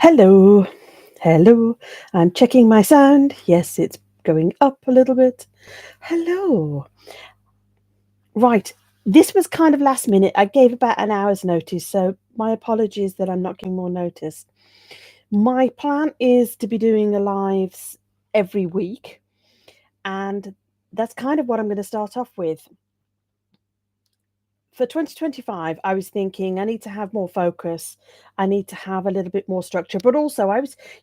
Hello, hello. I'm checking my sound. Yes, it's going up a little bit. Hello. Right. This was kind of last minute. I gave about an hour's notice, so my apologies that I'm not giving more notice. My plan is to be doing a lives every week, and that's kind of what I'm going to start off with. For 2025, I was thinking I need to have more focus. I need to have a little bit more structure. But also,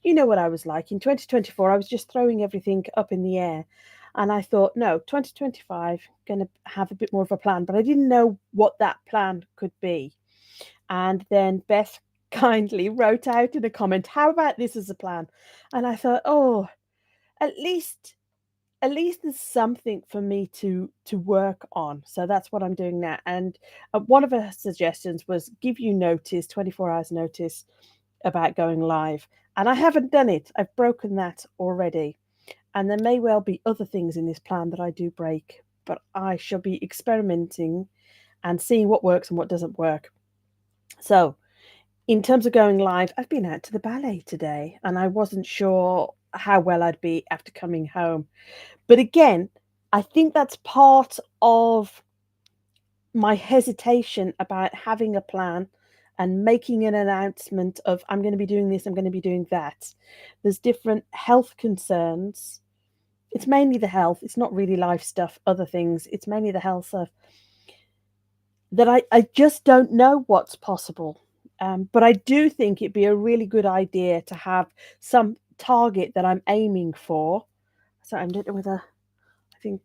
you know what I was like in 2024, I was just throwing everything up in the air. And I thought, no, 2025, going to have a bit more of a plan. But I didn't know what that plan could be. And then Beth kindly wrote out in a comment, how about this as a plan? And I thought, oh, at least at least there's something for me to work on. So that's what I'm doing now. And one of her suggestions was give you notice, 24 hours notice about going live. And I haven't done it. I've broken that already. And there may well be other things in this plan that I do break, but I shall be experimenting and seeing what works and what doesn't work. So, in terms of going live, I've been out to the ballet today and I wasn't sure how well I'd be after coming home. But again, I think that's part of my hesitation about having a plan and making an announcement of I'm going to be doing this, I'm going to be doing that. There's different health concerns. It's mainly the health, it's not really life stuff, other things. It's mainly the health stuff that I just don't know what's possible. But I do think it'd be a really good idea to have some target that I'm aiming for. So I'm doing with a, I think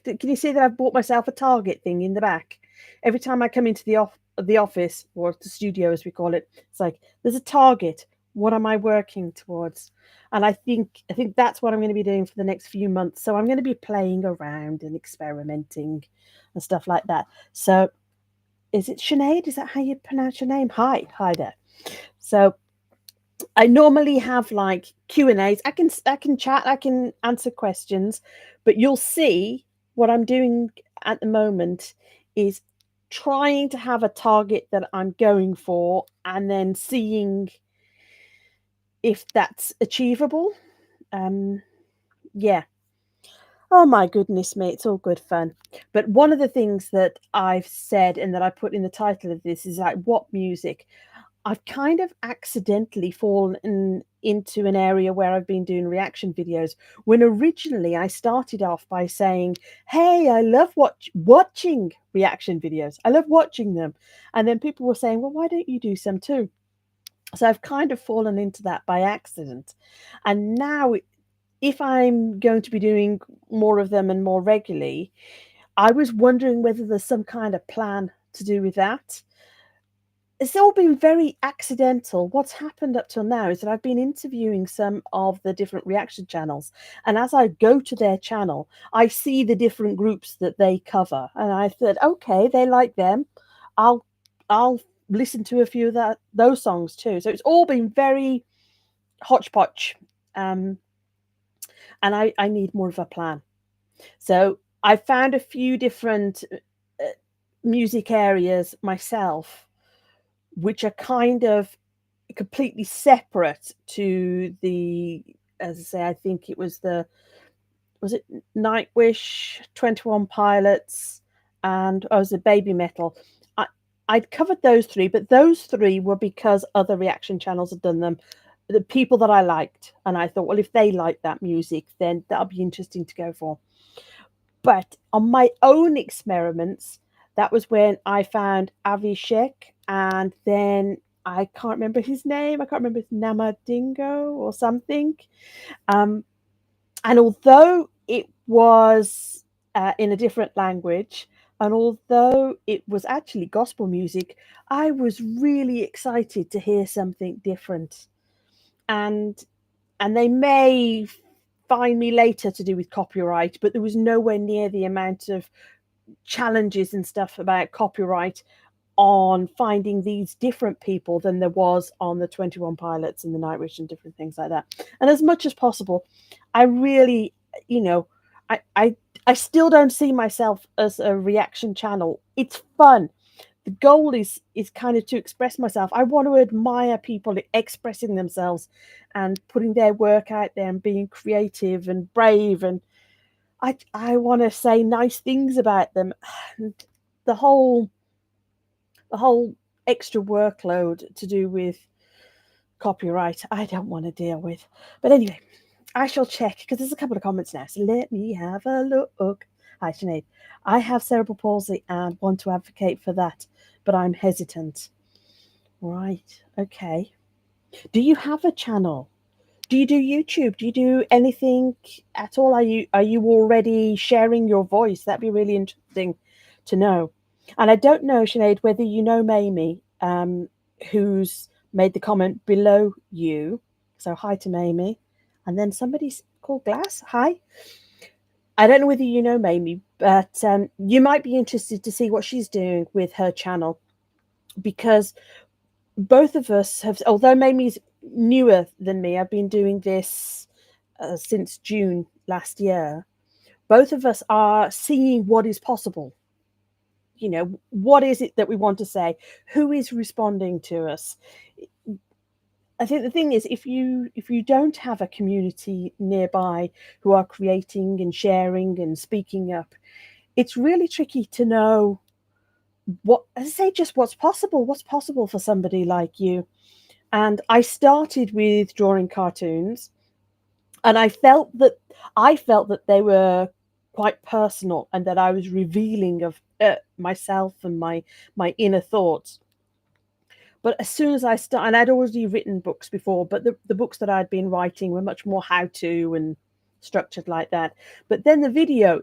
can you see that I've bought myself a target thing in the back? Every time I come into the office or the studio as we call it, it's like there's a target. What am I working towards? And I think that's what I'm going to be doing for the next few months. So I'm going to be playing around and experimenting and stuff like that. So is it Sinead? Is that how you pronounce your name? Hi there. So I normally have like Q&As. I can chat, I can answer questions, but you'll see what I'm doing at the moment is trying to have a target that I'm going for and then seeing if that's achievable. Um yeah. Oh my goodness me, it's all good fun. But one of the things that I've said and that I put in the title of this is like what music. I've kind of accidentally fallen into an area where I've been doing reaction videos when originally I started off by saying, "Hey, I love watching reaction videos. I love watching them." And then people were saying, "Well, why don't you do some too?" So I've kind of fallen into that by accident. And now if I'm going to be doing more of them and more regularly, I was wondering whether there's some kind of plan to do with that. It's all been very accidental. What's happened up till now is that I've been interviewing some of the different reaction channels, and as I go to their channel, I see the different groups that they cover, and I thought, okay, they like them. I'll I'll listen to a few of those songs too. So it's all been very hodgepodge, um, and I need more of a plan. So I found a few different music areas myself which are kind of completely separate to the as I say, I think it was the was it Nightwish, 21 Pilots, and oh, was it Baby Metal? I I'd covered those 3, but those 3 were because other reaction channels had done them. The people that I liked, and I thought, well, if they like that music, then that'll be interesting to go for. But on my own experiments, that was when I found Avishek, and then I can't remember his name. I can't remember his Namadingo or something. Um, and although it was in a different language, and although it was actually gospel music, I was really excited to hear something different. And they may find me later to do with copyright, but there was nowhere near the amount of challenges and stuff about copyright on finding these different people than there was on the 21 Pilots and the Nightwish and different things like that. And as much as possible, I really, you know, I I I still don't see myself as a reaction channel. It's fun, the goal is kind of to express myself. I want to admire people expressing themselves and putting their work out there and being creative and brave, and I want to say nice things about them. And the whole the whole extra workload to do with copyright, I don't want to deal with. But anyway, I shall check because there's a couple of comments now. So let me have a look. Hi, Sinead. I have cerebral palsy and want to advocate for that, but I'm hesitant. Right. Okay. Do you have a channel? Do you do YouTube? Do you do anything at all? Are you already sharing your voice? That'd be really interesting to know. And I don't know, Sinead, whether you know Mamie, who's made the comment below you. So hi to Mamie. And then somebody's called Glass. Hi. I don't know whether you know Mamie, but you might be interested to see what she's doing with her channel, because both of us have, although Mamie's newer than me, I've been doing this since June last year. Both of us are seeing what is possible. What is it that we want to say? Who is responding to us? I think the thing is, if you don't have a community nearby who are creating and sharing and speaking up, it's really tricky to know what, as I say, just what's possible for somebody like you. And I started with drawing cartoons, and I felt that they were quite personal, and that I was revealing of myself and my inner thoughts. But as soon as I start, and I'd already written books before, but the books that I'd been writing were much more how to and structured like that. But then the video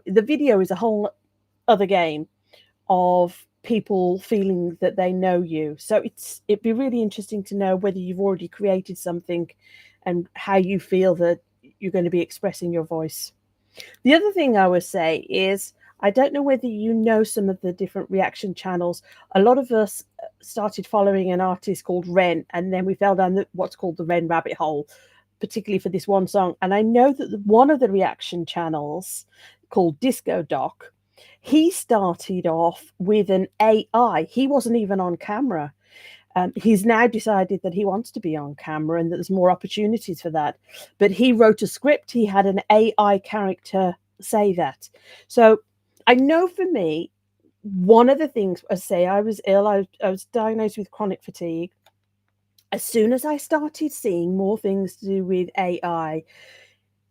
is a whole other game of people feeling that they know you. So it'd be really interesting to know whether you've already created something and how you feel that you're going to be expressing your voice. The other thing I would say is, I don't know whether you know some of the different reaction channels. A lot of us started following an artist called Ren, and then we fell down what's called the Ren rabbit hole, particularly for this one song. And I know that one of the reaction channels, called Disco Doc, he started off with an AI. He wasn't even on camera. He's now decided that he wants to be on camera and that there's more opportunities for that. But he wrote a script. He had an AI character say that. So I know for me, one of the things, I say, I was ill. I was diagnosed with chronic fatigue. As soon as I started seeing more things to do with AI,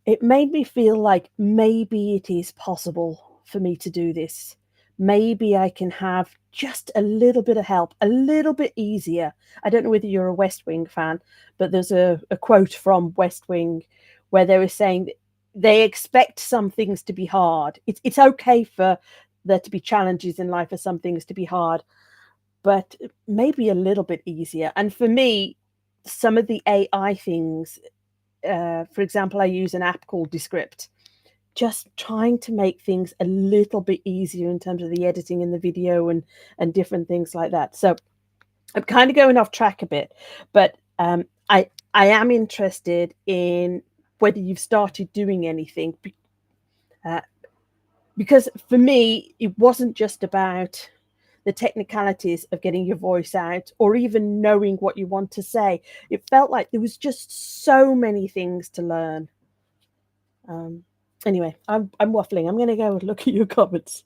it made me feel like maybe it is possible for me to do this. Maybe I can have just a little bit of help, a little bit easier. I don't know whether you're a West Wing fan, but there's a quote from West Wing where they were saying that they expect some things to be hard. It's okay for there to be challenges in life, for some things to be hard, but maybe a little bit easier. And for me, some of the AI things, for example, I use an app called Descript, just trying to make things a little bit easier in terms of the editing and the video and different things like that. So I'm kind of going off track a bit, but I am interested in whether you've started doing anything, because for me it wasn't just about the technicalities of getting your voice out or even knowing what you want to say. It felt like there was just so many things to learn. Anyway, I'm waffling. I'm going to go and look at your comments.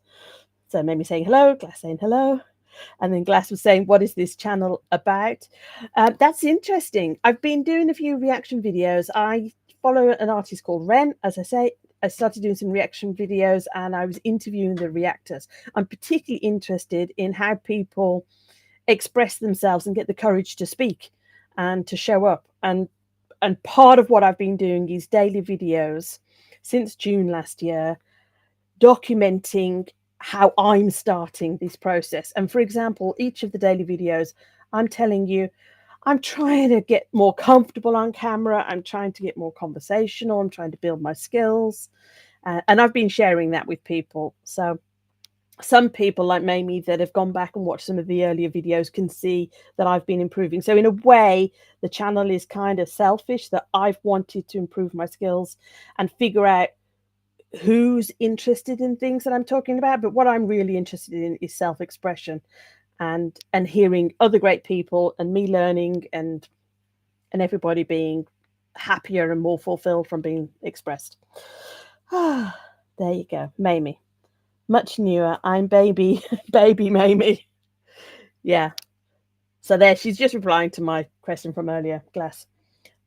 So Mimi saying hello, Glass saying hello, and then Glass was saying, "What is this channel about?" That's interesting. I've been doing a few reaction videos. I follow an artist called Ren. As I say, I started doing some reaction videos, and I was interviewing the reactors. I'm particularly interested in how people express themselves and get the courage to speak and to show up. And part of what I've been doing is daily videos since June last year, documenting how I'm starting this process. And for example, each of the daily videos, I'm telling you, I'm trying to get more comfortable on camera. I'm trying to get more conversational. I'm trying to build my skills. And I've been sharing that with people. So some people like Mamie that have gone back and watched some of the earlier videos can see that I've been improving. So in a way, the channel is kind of selfish, that I've wanted to improve my skills and figure out who's interested in things that I'm talking about. But what I'm really interested in is self-expression. and hearing other great people and me learning and everybody being happier and more fulfilled from being expressed. Ah, there you go, Mamie. Much newer. I'm baby, baby Mamie. Yeah. So there, she's just replying to my question from earlier, Glass.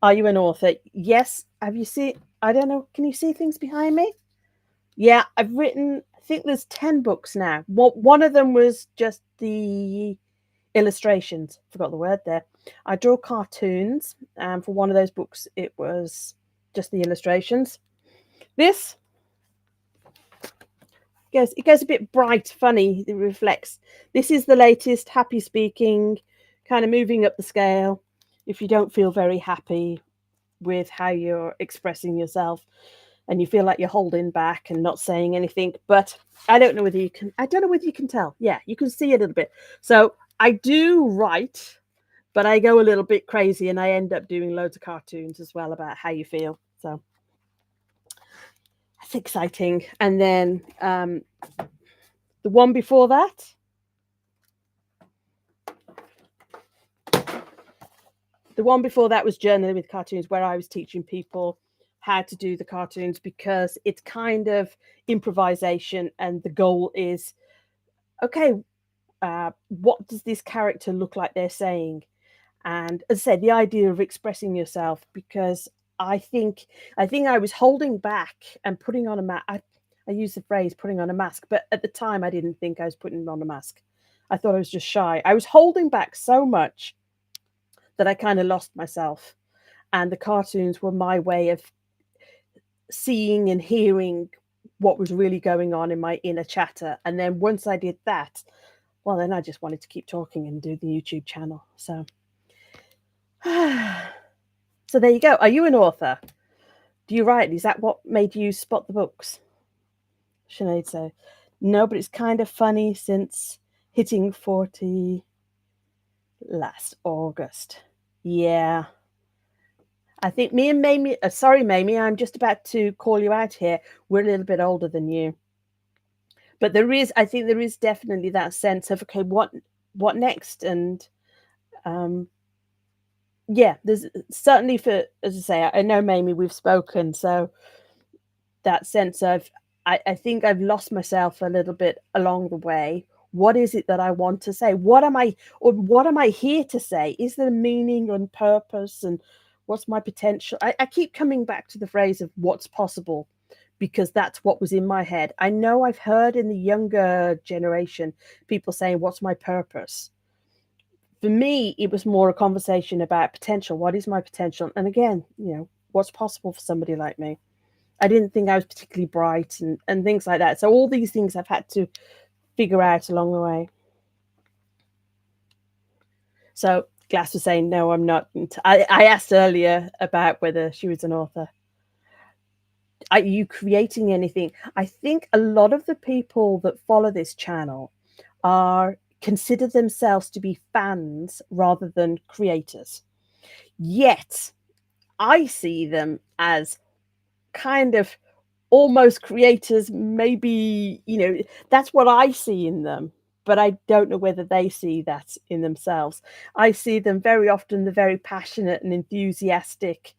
Are you an author? Yes. Have you seen? I don't know. Can you see things behind me? Yeah, I've written. I think there's 10 books now. One of them was just the illustrations. Forgot the word there. I draw cartoons, and for one of those books, it was just the illustrations. This goes a bit bright, funny. It reflects. This is the latest happy speaking, kind of moving up the scale. If you don't feel very happy with how you're expressing yourself, and you feel like you're holding back and not saying anything, but I don't know whether you can. I don't know whether you can tell. Yeah, you can see a little bit. So I do write, but I go a little bit crazy, and I end up doing loads of cartoons as well about how you feel. So that's exciting. And then the one before that, was journaling with cartoons, where I was teaching people how to do the cartoons, because it's kind of improvisation, and the goal is, okay, what does this character look like they're saying? And as I said, the idea of expressing yourself, because I think I was holding back and putting on a mask. I use the phrase putting on a mask, but at the time I didn't think I was putting on a mask. I thought I was just shy. I was holding back so much that I kind of lost myself. And the cartoons were my way of seeing and hearing what was really going on in my inner chatter. And then once I did that, well, then I just wanted to keep talking and do the YouTube channel. So, so there you go. Are you an author? Do you write? Is that what made you spot the books? Sinead said, no, but it's kind of funny since hitting 40 last August. Yeah. I think me and Mamie, sorry, Mamie, I'm just about to call you out here. We're a little bit older than you. But I think there is definitely that sense of, okay, what next? And yeah, there's certainly, for, as I say, I know, Mamie, we've spoken. So that sense of, I think I've lost myself a little bit along the way. What is it that I want to say? What am I here to say? Is there meaning and purpose, and what's my potential? I keep coming back to the phrase of what's possible, because that's what was in my head. I know I've heard in the younger generation people saying, what's my purpose? For me, it was more a conversation about potential. What is my potential? And again, what's possible for somebody like me? I didn't think I was particularly bright, and things like that. So all these things I've had to figure out along the way. So Glass was saying, no, I'm not. I asked earlier about whether she was an author. Are you creating anything? I think a lot of the people that follow this channel consider themselves to be fans rather than creators. Yet I see them as kind of almost creators. Maybe, that's what I see in them, but I don't know whether they see that in themselves. I see them very often, the very passionate and enthusiastic,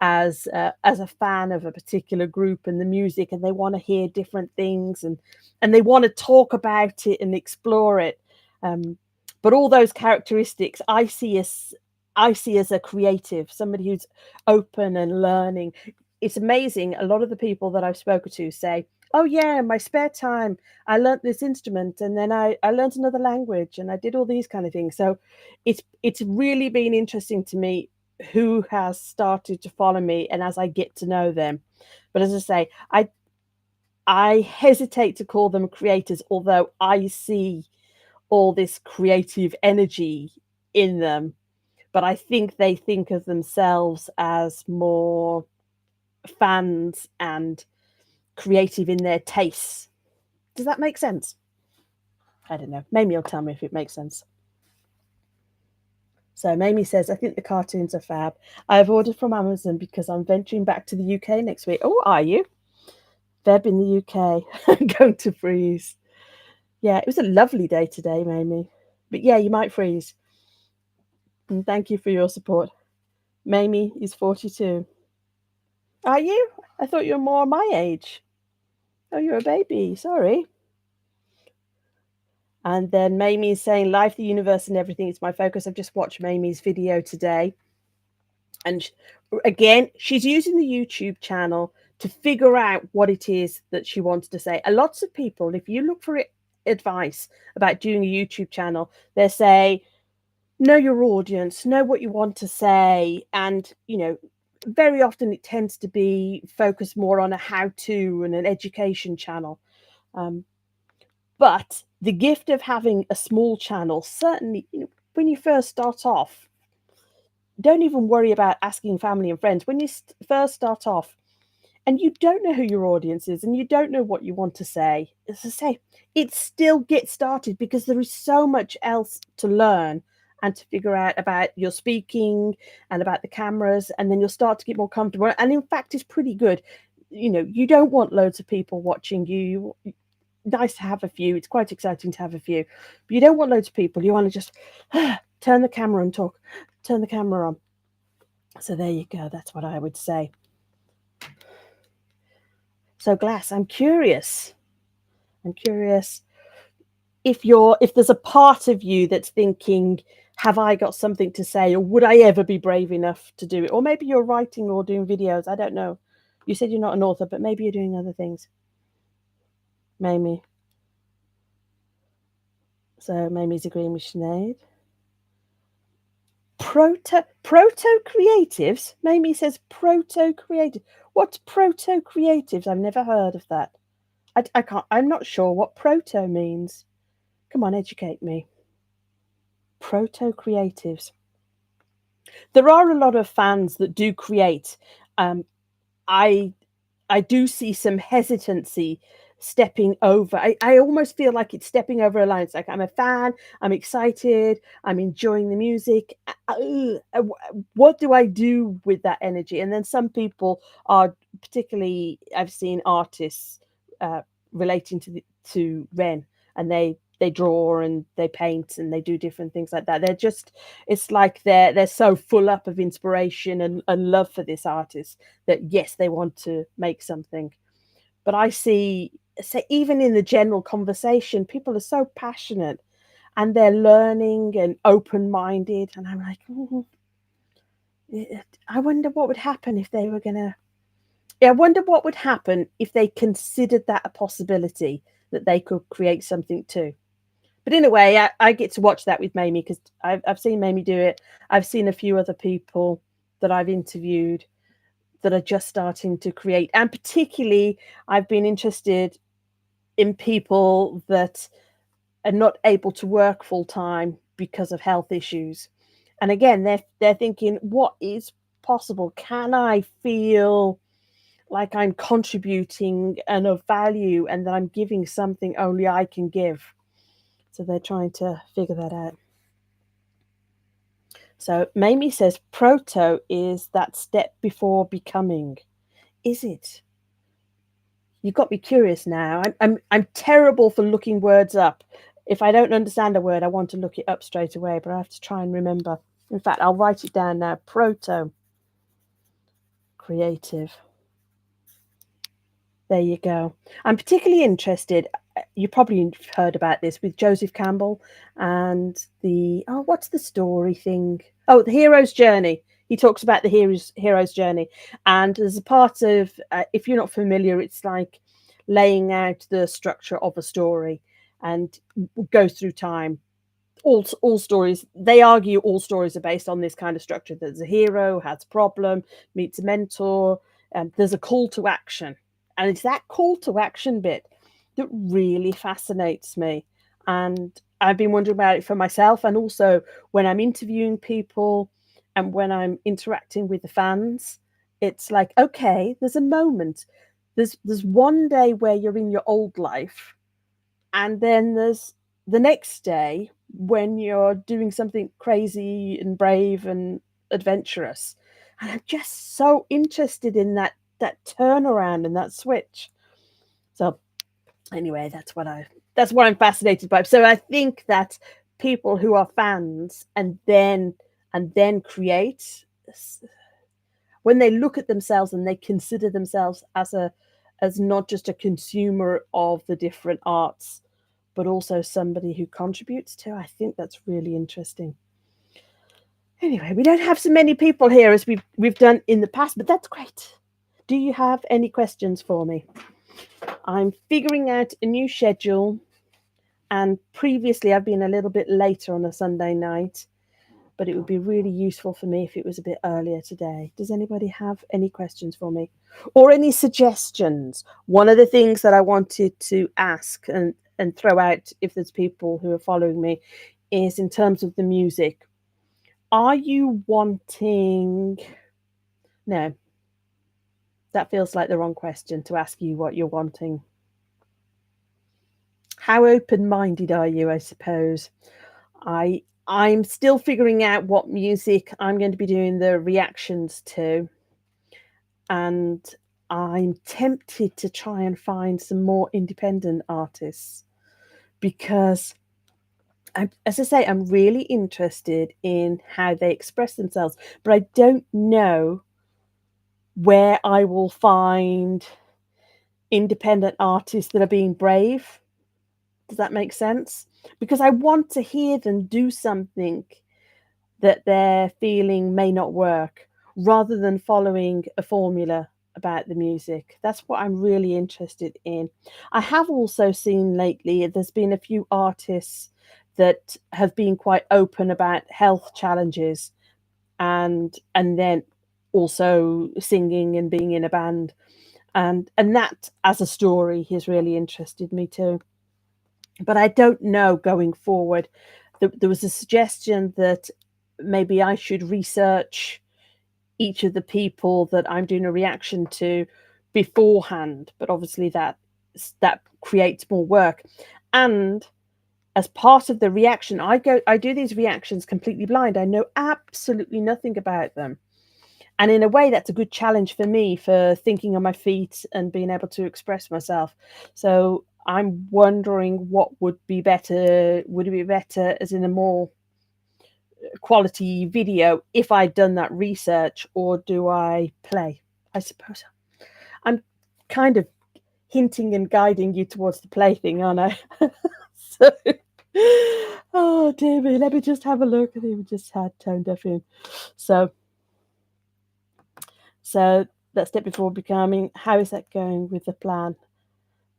as a fan of a particular group and the music, and they want to hear different things, and they want to talk about it and explore it. But all those characteristics I see as a creative, somebody who's open and learning. It's amazing. A lot of the people that I've spoken to say, oh yeah, in my spare time, I learnt this instrument, and then I learnt another language, and I did all these kind of things. So it's really been interesting to me who has started to follow me, and as I get to know them. But as I say, I hesitate to call them creators, although I see all this creative energy in them. But I think they think of themselves as more fans and creative in their tastes. Does that make sense? I don't know. Mamie will tell me if it makes sense. So Mamie says, I think the cartoons are fab. I've ordered from Amazon because I'm venturing back to the UK next week. Oh, are you? Feb in the UK. I'm going to freeze. Yeah, it was a lovely day today, Mamie. But yeah, you might freeze. And thank you for your support. Mamie is 42. Are you? I thought you were more my age. Oh, you're a baby. Sorry. And then Mamie is saying, life, the universe, and everything is my focus. I've just watched Mamie's video today. And again, she's using the YouTube channel to figure out what it is that she wants to say. A lots of people, if you look for advice about doing a YouTube channel, they say, know your audience, know what you want to say. And, very often it tends to be focused more on a how-to and an education channel. But the gift of having a small channel, certainly, when you first start off, don't even worry about asking family and friends. When you first start off and you don't know who your audience is and you don't know what you want to say, as I say, it still gets started because there is so much else to learn and to figure out about your speaking and about the cameras. And then you'll start to get more comfortable. And in fact, it's pretty good. You don't want loads of people watching you. Nice to have a few. It's quite exciting to have a few. But you don't want loads of people. You want to just turn the camera and talk. Turn the camera on. So there you go. That's what I would say. So Glass, I'm curious if there's a part of you that's thinking, have I got something to say, or would I ever be brave enough to do it? Or maybe you're writing or doing videos. I don't know. You said you're not an author, but maybe you're doing other things. Mamie. So Mamie's agreeing with Sinead. Proto creatives. Mamie says proto creative. What's proto creatives? I've never heard of that. I can't. I'm not sure what proto means. Come on, educate me. Proto creatives. There are a lot of fans that do create. I do see some hesitancy stepping over. I almost feel like it's stepping over a line. It's like, I'm a fan, I'm excited, I'm enjoying the music. What do I do with that energy? And then some people are, particularly, I've seen artists relating to Ren, and they draw and they paint and they do different things like that. It's like they're so full up of inspiration and love for this artist that yes, they want to make something. But I say even in the general conversation, people are so passionate and they're learning and open-minded, and I'm like, I wonder what would happen if they were gonna. I wonder what would happen if they considered that a possibility that they could create something too. But in a way, I get to watch that with Mamie because I've seen Mamie do it. I've seen a few other people that I've interviewed that are just starting to create. And particularly, I've been interested in people that are not able to work full time because of health issues. And again, they're thinking, what is possible? Can I feel like I'm contributing and of value and that I'm giving something only I can give? So they're trying to figure that out. So Mamie says proto is that step before becoming. Is it? You've got me curious now. I'm terrible for looking words up. If I don't understand a word, I want to look it up straight away, but I have to try and remember. In fact, I'll write it down now. Proto creative. There you go. I'm particularly interested. You probably heard about this with Joseph Campbell and what's the story thing? Oh, the hero's journey. He talks about the hero's journey, and there's a part of if you're not familiar, it's like laying out the structure of a story and goes through time. All stories, they argue all stories are based on this kind of structure. There's a hero, has a problem, meets a mentor, and there's a call to action. And it's that call to action bit that really fascinates me. And I've been wondering about it for myself, and also when I'm interviewing people and when I'm interacting with the fans, it's like, okay, there's a moment. There's one day where you're in your old life, and then there's the next day when you're doing something crazy and brave and adventurous. And I'm just so interested in that turnaround and that switch. So anyway, that's what I'm fascinated by. So I think that people who are fans and then create, when they look at themselves and they consider themselves as not just a consumer of the different arts, but also somebody who contributes to. I think that's really interesting. Anyway, we don't have so many people here as we've done in the past, but that's great. Do you have any questions for me? I'm figuring out a new schedule, and previously I've been a little bit later on a Sunday night, but it would be really useful for me if it was a bit earlier today. Does anybody have any questions for me or any suggestions? One of the things that I wanted to ask and throw out, if there's people who are following me, is in terms of the music. Are you wanting... No, that feels like the wrong question to ask you what you're wanting. How open-minded are you, I suppose? I'm still figuring out what music I'm going to be doing the reactions to, and I'm tempted to try and find some more independent artists because, as I say, I'm really interested in how they express themselves, but I don't know where I will find independent artists that are being brave. Does that make sense? Because I want to hear them do something that they're feeling may not work, rather than following a formula about the music. That's what I'm really interested in. I have also seen lately there's been a few artists that have been quite open about health challenges, and then also singing and being in a band, and that as a story has really interested me too. But I don't know going forward. There was a suggestion that maybe I should research each of the people that I'm doing a reaction to beforehand, but obviously that creates more work. And as part of the reaction, I do these reactions completely blind. I know absolutely nothing about them. And in a way, that's a good challenge for me for thinking on my feet and being able to express myself. So I'm wondering what would be better. Would it be better as in a more quality video if I'd done that research, or do I play? I suppose I'm kind of hinting and guiding you towards the play thing, aren't I? So, oh dear me, let me just have a look. I think we just had Tone Deaf in. So that's it. Before becoming, how is that going with the plan?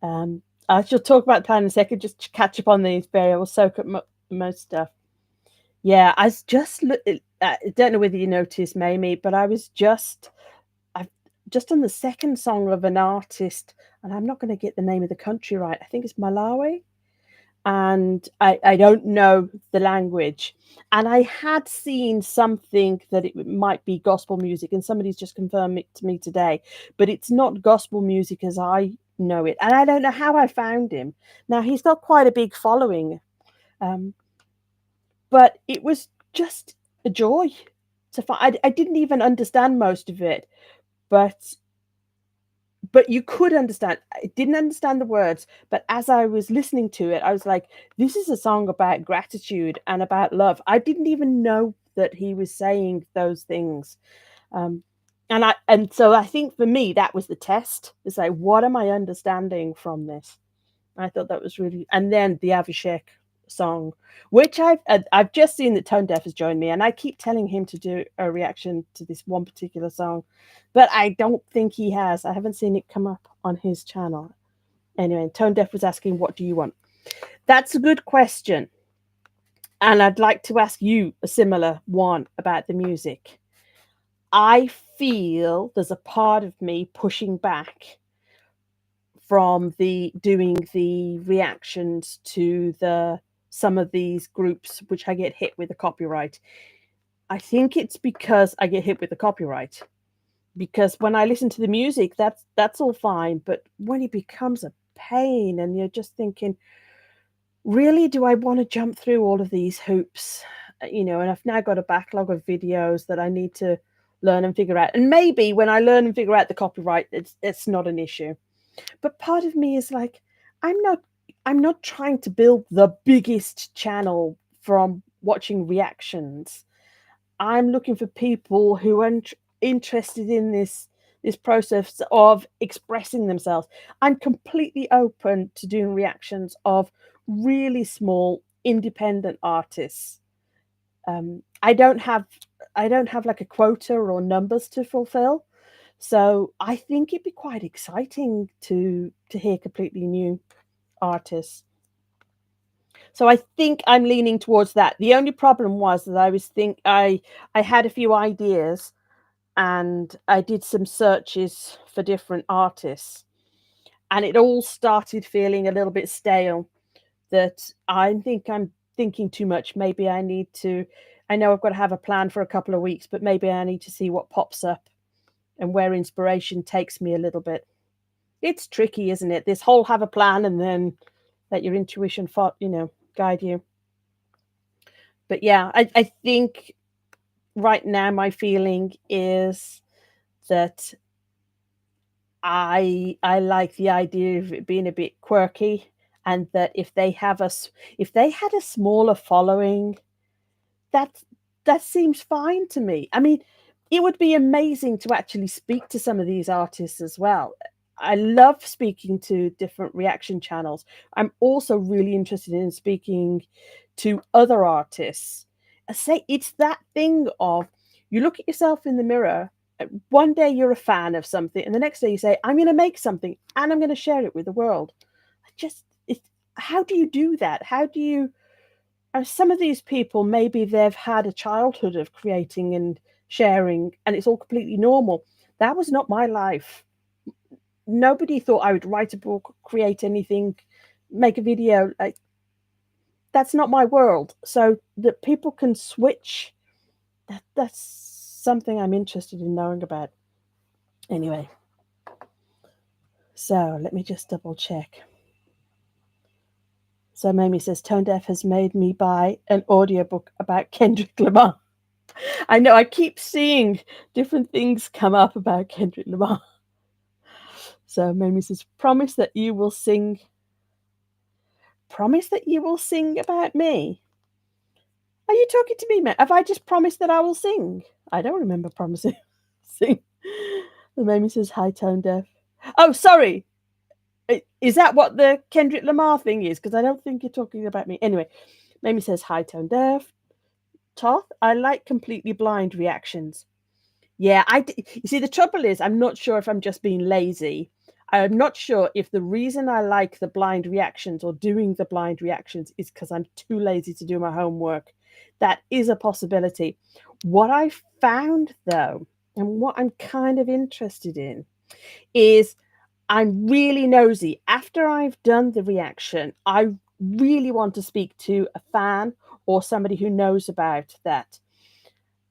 I shall talk about the plan in a second, just to catch up on these, Barry. I will soak up most stuff. Yeah, I was just I don't know whether you noticed, Mamie, but I've just on the second song of an artist, and I'm not going to get the name of the country right. I think it's Malawi, and I don't know the language. And I had seen something that it might be gospel music, and somebody's just confirmed it to me today, but it's not gospel music as I know it. And I don't know how I found him. Now, he's got quite a big following, but it was just a joy to find. I didn't even understand most of it, but you could understand. I didn't understand the words, but as I was listening to it, I was like, this is a song about gratitude and about love. I didn't even know that he was saying those things. And so I think for me, that was the test. It's like, what am I understanding from this? I thought that was really... And then the Avishek song, which I've just seen that Tone Deaf has joined me, and I keep telling him to do a reaction to this one particular song, but I don't think he has. I haven't seen it come up on his channel. Anyway, Tone Deaf was asking, what do you want? That's a good question. And I'd like to ask you a similar one about the music. I feel there's a part of me pushing back from doing the reactions to some of these groups which I get hit with the copyright. I think it's because I get hit with the copyright. Because when I listen to the music, that's all fine, but when it becomes a pain and you're just thinking, really, do I want to jump through all of these hoops? And I've now got a backlog of videos that I need to learn and figure out. And maybe when I learn and figure out the copyright, it's not an issue. But part of me is like, I'm not trying to build the biggest channel from watching reactions. I'm looking for people who are interested in this process of expressing themselves. I'm completely open to doing reactions of really small independent artists. I don't have like a quota or numbers to fulfill. So I think it'd be quite exciting to hear completely new artists. So I think I'm leaning towards that. The only problem was that I had a few ideas and I did some searches for different artists and it all started feeling a little bit stale, that I think I'm thinking too much. Maybe I know I've got to have a plan for a couple of weeks, but maybe I need to see what pops up and where inspiration takes me a little bit. It's tricky, isn't it? This whole have a plan and then let your intuition guide you. But yeah, I think right now my feeling is that I like the idea of it being a bit quirky, and that if they had a smaller following, that that seems fine to me. I mean, it would be amazing to actually speak to some of these artists as well. I love speaking to different reaction channels. I'm also really interested in speaking to other artists. I say it's that thing of you look at yourself in the mirror. One day you're a fan of something, and the next day you say, "I'm going to make something and I'm going to share it with the world." I just, it's how do you do that? How do you some of these people, maybe they've had a childhood of creating and sharing, and it's all completely normal. That was not my life. Nobody thought I would write a book, create anything, make a video. Like, that's not my world. So that people can switch, that's something I'm interested in knowing about. Anyway, so let me just double check. So Mamie says Tone Deaf has made me buy an audiobook about Kendrick Lamar. I know I keep seeing different things come up about Kendrick Lamar. So Mamie says, promise that you will sing. Promise that you will sing about me. Are you talking to me, man? Have I just promised that I will sing? I don't remember promising sing. And Mamie says, hi, Tone Deaf. Oh, sorry. Is that what the Kendrick Lamar thing is? Because I don't think you're talking about me. Anyway, Mamie says, hi, Tone Deaf. Toth, I like completely blind reactions. Yeah, you see, the trouble is, I'm not sure if I'm just being lazy. I'm not sure if the reason I like the blind reactions or doing the blind reactions is because I'm too lazy to do my homework. That is a possibility. What I found, though, and what I'm kind of interested in, is I'm really nosy. After I've done the reaction, I really want to speak to a fan or somebody who knows about that.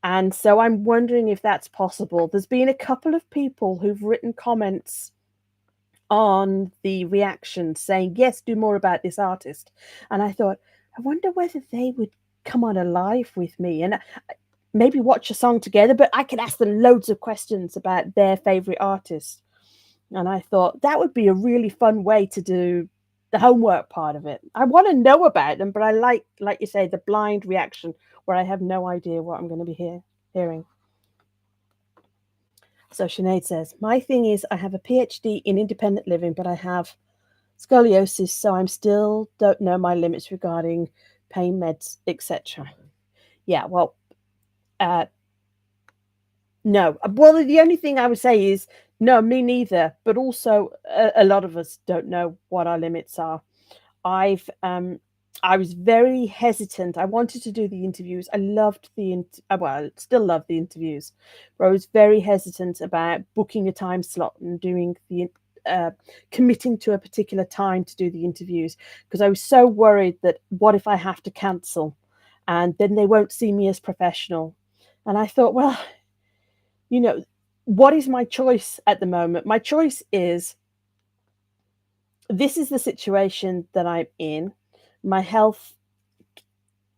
And so I'm wondering if that's possible. There's been a couple of people who've written comments on the reaction saying, yes, do more about this artist. And I thought, I wonder whether they would come on a live with me and maybe watch a song together, but I could ask them loads of questions about their favorite artist. And I thought that would be a really fun way to do the homework part of it. I want to know about them, but I like you say, the blind reaction where I have no idea what I'm going to be hearing. So Sinead says, my thing is I have a PhD in independent living, but I have scoliosis, so I'm still don't know my limits regarding pain meds, etc. Yeah, well, no. Well, the only thing I would say is no, me neither. But also, a lot of us don't know what our limits are. I was very hesitant. I wanted to do the interviews. I loved well, still love the interviews, but I was very hesitant about booking a time slot and doing committing to a particular time to do the interviews, because I was so worried that what if I have to cancel, and then they won't see me as professional. And I thought, well, what is my choice at the moment? My choice is, this is the situation that I'm in. My health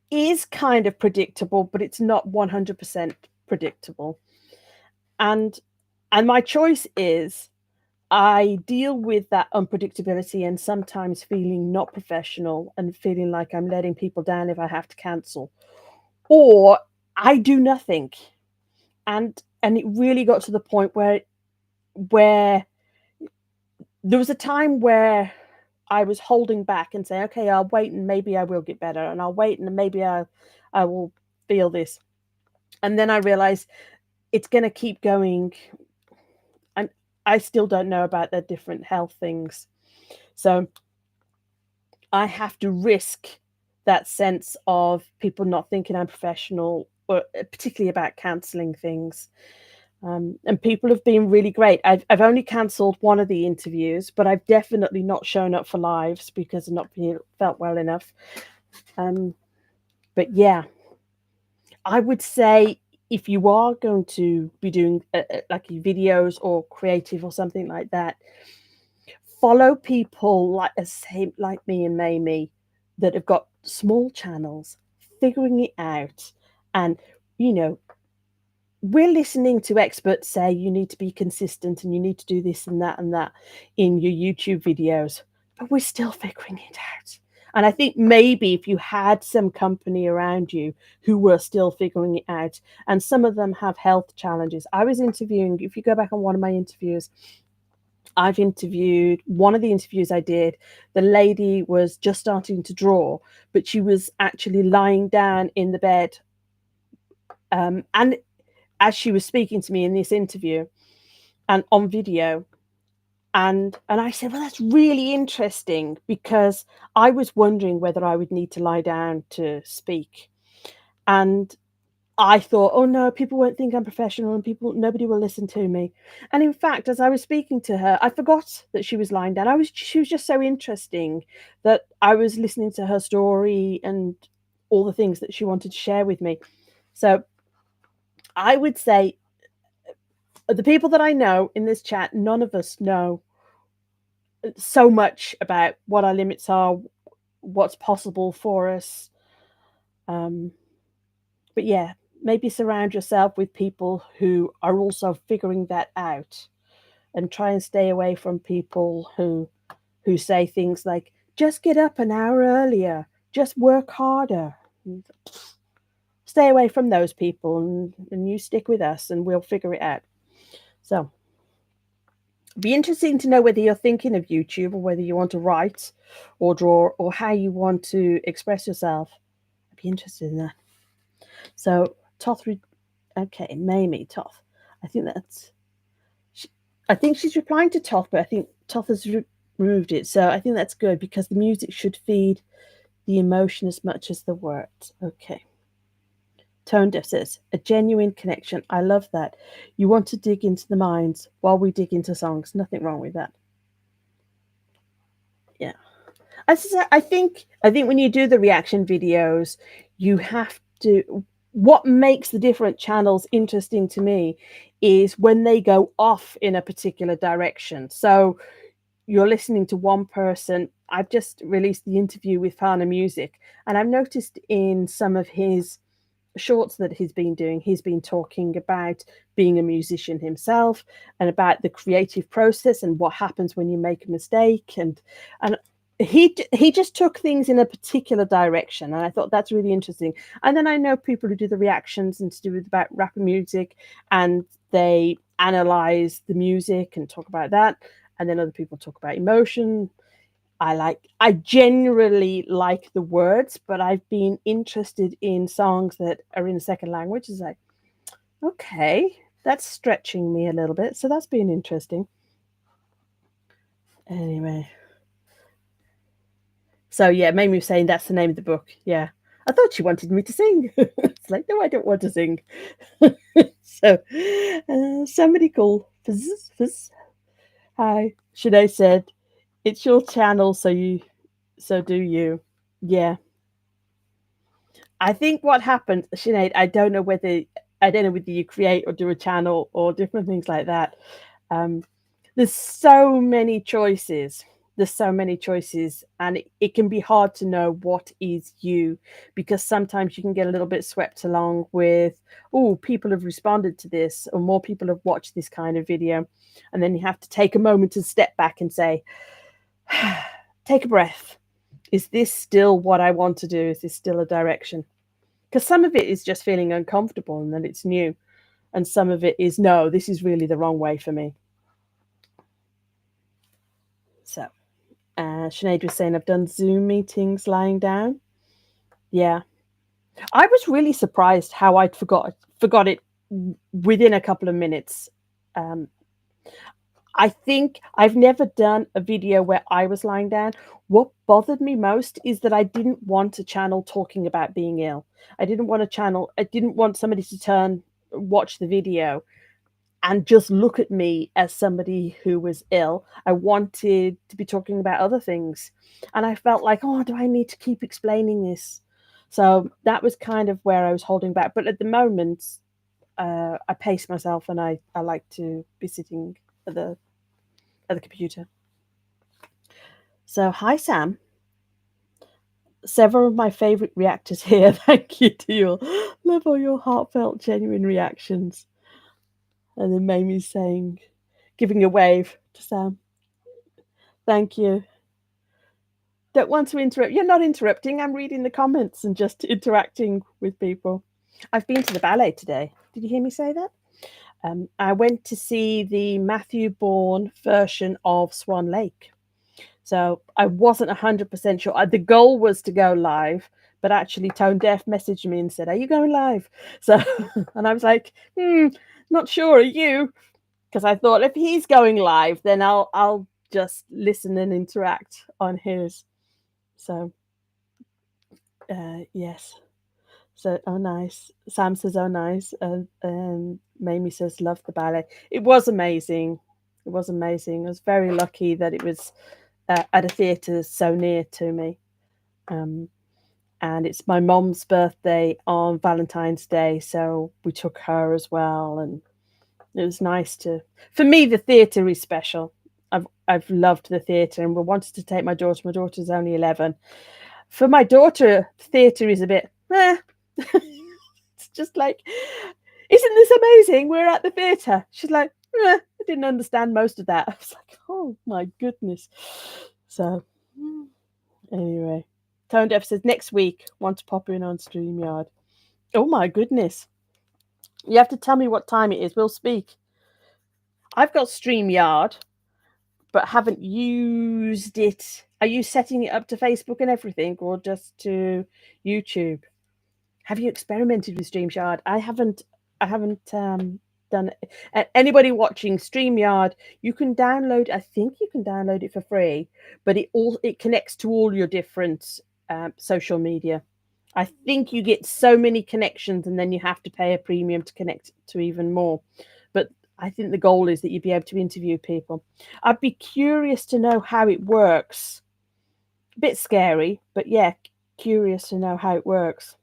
is kind of predictable, but it's not 100% predictable. And my choice is I deal with that unpredictability and sometimes feeling not professional and feeling like I'm letting people down if I have to cancel, or I do nothing. And it really got to the point where there was a time where I was holding back and saying, "Okay, I'll wait and maybe I will get better, and I'll wait and maybe I will feel this." And then I realized it's gonna keep going, and I still don't know about the different health things. So I have to risk that sense of people not thinking I'm professional, or particularly about canceling things. And people have been really great. I've only cancelled one of the interviews, but I've definitely not shown up for lives because I've not felt well enough. But yeah, I would say if you are going to be doing like videos or creative or something like that, follow people like the same like me and Mamie that have got small channels, figuring it out, and you know we're listening to experts say you need to be consistent and you need to do this and that in your YouTube videos, but we're still figuring it out. And I think maybe if you had some company around you who were still figuring it out, and some of them have health challenges. I was interviewing, if you go back on one of my interviews, I've interviewed one of the interviews I did, the lady was just starting to draw, but she was actually lying down in the bed. And as she was speaking to me in this interview and on video, and I said, well, that's really interesting because I was wondering whether I would need to lie down to speak. And I thought, oh no, people won't think I'm professional and nobody will listen to me. And in fact, as I was speaking to her, I forgot that she was lying down. She was just so interesting that I was listening to her story and all the things that she wanted to share with me. So I would say the people that I know in this chat, none of us know so much about what our limits are, what's possible for us. But yeah, maybe surround yourself with people who are also figuring that out, and try and stay away from people who say things like, just get up an hour earlier, just work harder. Stay away from those people, and you stick with us and we'll figure it out. So be interesting to know whether you're thinking of YouTube or whether you want to write or draw or how you want to express yourself. I'd be interested in that. So Toth, okay, Mamie Toth. I think that's. I think she's replying to Toth, but I think Toth has removed it. So I think that's good because the music should feed the emotion as much as the words. Okay. Tone Deaf says, a genuine connection. I love that. You want to dig into the minds while we dig into songs. Nothing wrong with that. Yeah. I think when you do the reaction videos, you have to. What makes the different channels interesting to me is when they go off in a particular direction. So you're listening to one person. I've just released the interview with Fana Music, and I've noticed in some of his shorts that he's been talking about being a musician himself and about the creative process and what happens when you make a mistake, and he just took things in a particular direction, and I thought that's really interesting. And then I know people who do the reactions and to do with about rap music, and they analyze the music and talk about that, and then other people talk about emotion. I generally like the words, but I've been interested in songs that are in a second language. It's like, okay, that's stretching me a little bit. So that's been interesting. Anyway. So yeah, Mamie was saying that's the name of the book. Yeah. I thought she wanted me to sing. It's like, no, I don't want to sing. So somebody called Fizz, Fizz. Hi. Sinead said, it's your channel, so do you. Yeah. I think what happened, Sinead, I don't know whether you create or do a channel or different things like that. There's so many choices. there's so many choices, and it can be hard to know what is you, because sometimes you can get a little bit swept along with, oh, people have responded to this, or more people have watched this kind of video. And then you have to take a moment to step back and say, take a breath. Is this still what I want to do? Is this still a direction? Because some of it is just feeling uncomfortable and that it's new. And some of it is, no, this is really the wrong way for me. So, Sinead was saying, I've done Zoom meetings lying down. Yeah. I was really surprised how I'd forgot it within a couple of minutes. Um, I think I've never done a video where I was lying down. What bothered me most is that I didn't want a channel talking about being ill. I didn't want somebody to watch the video and just look at me as somebody who was ill. I wanted to be talking about other things. And I felt like, oh, do I need to keep explaining this? So that was kind of where I was holding back. But at the moment, I pace myself, and I like to be sitting at the computer. So, hi, Sam. Several of my favorite reactors here. Thank you to you. Love all your heartfelt, genuine reactions. And then Mamie's saying, giving a wave to Sam. Thank you. Don't want to interrupt. You're not interrupting. I'm reading the comments and just interacting with people. I've been to the ballet today. Did you hear me say that? I went to see the Matthew Bourne version of Swan Lake. So I wasn't 100% sure. The goal was to go live, but actually Tone Deaf messaged me and said, are you going live? So, and I was like, not sure. Are you? Because I thought if he's going live, then I'll just listen and interact on his. So, yes. So, oh, nice. Sam says, oh, nice. And Mamie says, love the ballet. It was amazing. It was amazing. I was very lucky that it was at a theatre so near to me. And it's my mom's birthday on Valentine's Day, so we took her as well. And it was nice for me, the theatre is special. I've loved the theatre, and we wanted to take my daughter. My daughter's only 11. For my daughter, theatre is a bit, it's just like, isn't this amazing? We're at the theatre. She's like, I didn't understand most of that. I was like, oh my goodness. So anyway, Tone Deaf says, next week, want to pop in on StreamYard. Oh my goodness. You have to tell me what time it is. We'll speak. I've got StreamYard, but haven't used it. Are you setting it up to Facebook and everything, or just to YouTube? Have you experimented with StreamYard? I haven't done it. Anybody watching StreamYard, you can download. I think you can download it for free, but it connects to all your different social media. I think you get so many connections, and then you have to pay a premium to connect to even more. But I think the goal is that you'd be able to interview people. I'd be curious to know how it works. A bit scary, but yeah, curious to know how it works.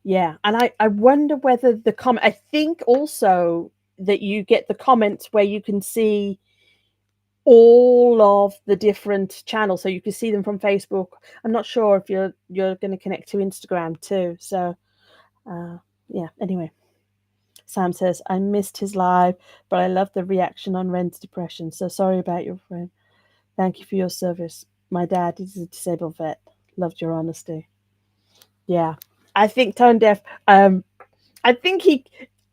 Yeah, and I wonder whether the comment. I think also that you get the comments where you can see all of the different channels, so you can see them from Facebook. I'm not sure if you're going to connect to Instagram too. So, yeah. Anyway, Sam says I missed his live, but I love the reaction on Ren's depression. So sorry about your friend. Thank you for your service. My dad is a disabled vet. Loved your honesty. Yeah, I think Tone Deaf. I think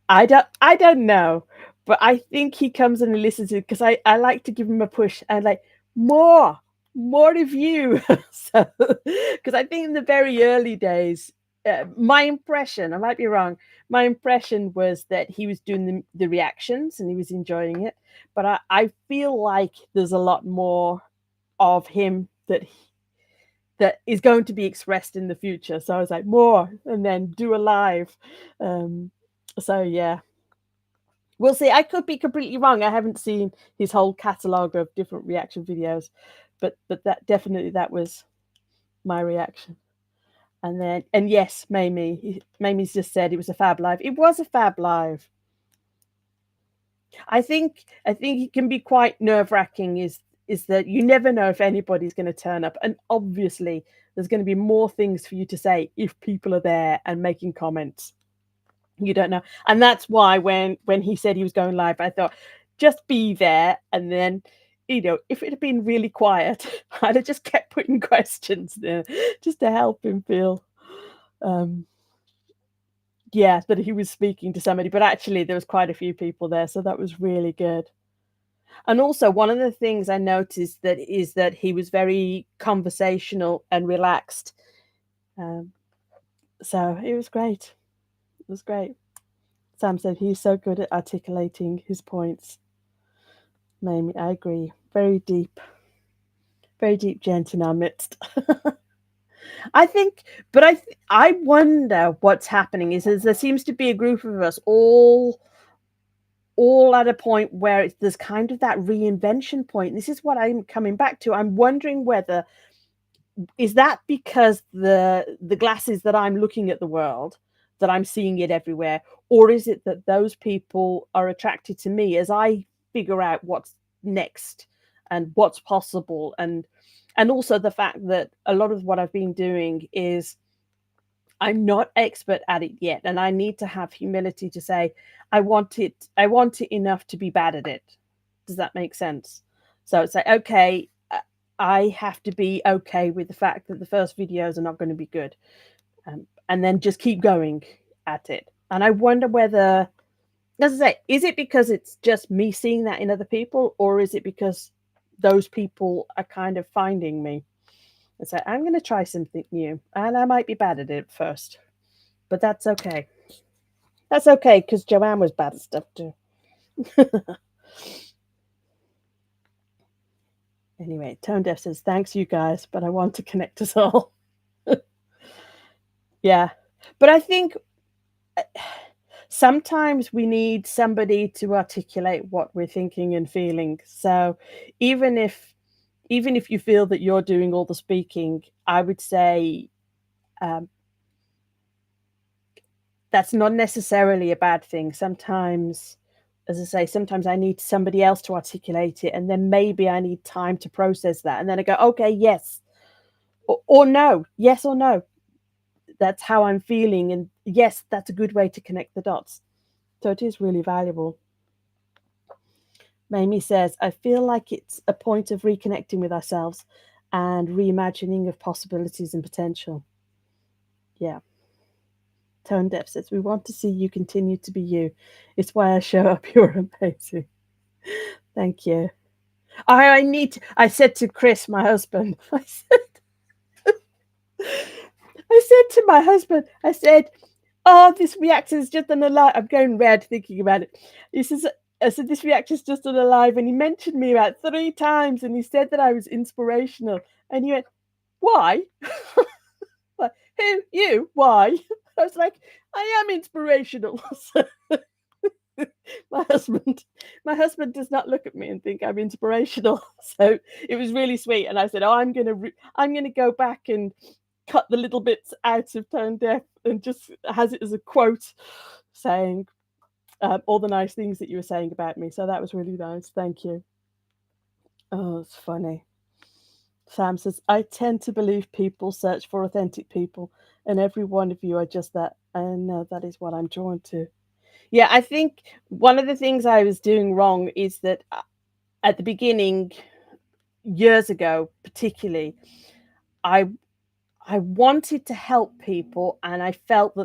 I don't know, but I think he comes and listens to it because I like to give him a push. I like more of you. So, because I think in the very early days, my impression, I might be wrong, my impression was that he was doing the reactions and he was enjoying it. But I feel like there's a lot more of him that is going to be expressed in the future. So I was like, more, and then do a live. So yeah, we'll see. I could be completely wrong. I haven't seen his whole catalogue of different reaction videos, but that was my reaction. And yes, Mamie's just said it was a fab live. It was a fab live. I think it can be quite nerve-wracking is that you never know if anybody's gonna turn up, and obviously, there's gonna be more things for you to say if people are there and making comments. You don't know, and that's why when he said he was going live, I thought, "Just be there," and then, if it had been really quiet, I'd have just kept putting questions there just to help him feel, um, yeah, that he was speaking to somebody, but actually there was quite a few people there, so that was really good. And also one of the things I noticed that is that he was very conversational and relaxed, um, so it was great. It was great. Sam said he's so good at articulating his points. Mamie, I agree. Very deep gent in our midst. I think, but I wonder what's happening is there seems to be a group of us all at a point where there's kind of that reinvention point. This is what I'm coming back to. I'm wondering whether is that because the glasses that I'm looking at the world, that I'm seeing it everywhere, or is it that those people are attracted to me as I figure out what's next and what's possible, and also the fact that a lot of what I've been doing is I'm not expert at it yet, and I need to have humility to say, I want it enough to be bad at it. Does that make sense? So it's like, okay, I have to be okay with the fact that the first videos are not going to be good, and then just keep going at it. And I wonder whether, as I say, is it because it's just me seeing that in other people, or is it because those people are kind of finding me? And say, I'm going to try something new, and I might be bad at it first, but that's okay. That's okay because Joanne was bad at stuff too. Anyway, Tone Deaf says, thanks, you guys, but I want to connect us all. Yeah. But I think sometimes we need somebody to articulate what we're thinking and feeling. So even if you feel that you're doing all the speaking, I would say um, that's not necessarily a bad thing. Sometimes, as I say, sometimes I need somebody else to articulate it, and then maybe I need time to process that, and then I go, okay, yes, or no, yes or no. That's how I'm feeling, and yes, that's a good way to connect the dots. So it is really valuable. Mamie says, I feel like it's a point of reconnecting with ourselves and reimagining of possibilities and potential. Yeah. Tone Deaf says, we want to see you continue to be you. It's why I show up. You're amazing. Thank you. I said to Chris, my husband, I said to my husband, I said, oh, this reactor is just on a live. I'm going red thinking about it. He says, I said, this reactor is just on a live. And he mentioned me about 3 times and he said that I was inspirational. And he went, why? Like, who? You? Why? I was like, I am inspirational. So my husband my husband does not look at me and think I'm inspirational. So it was really sweet. And I said, oh, I'm gonna go back and cut the little bits out of Tone Deaf and just has it as a quote saying all the nice things that you were saying about me. So that was really nice. Thank you. Oh, it's funny. Sam says, I tend to believe people search for authentic people, and every one of you are just that. And that is what I'm drawn to. Yeah, I think one of the things I was doing wrong is that at the beginning, years ago, particularly, I I wanted to help people, and I felt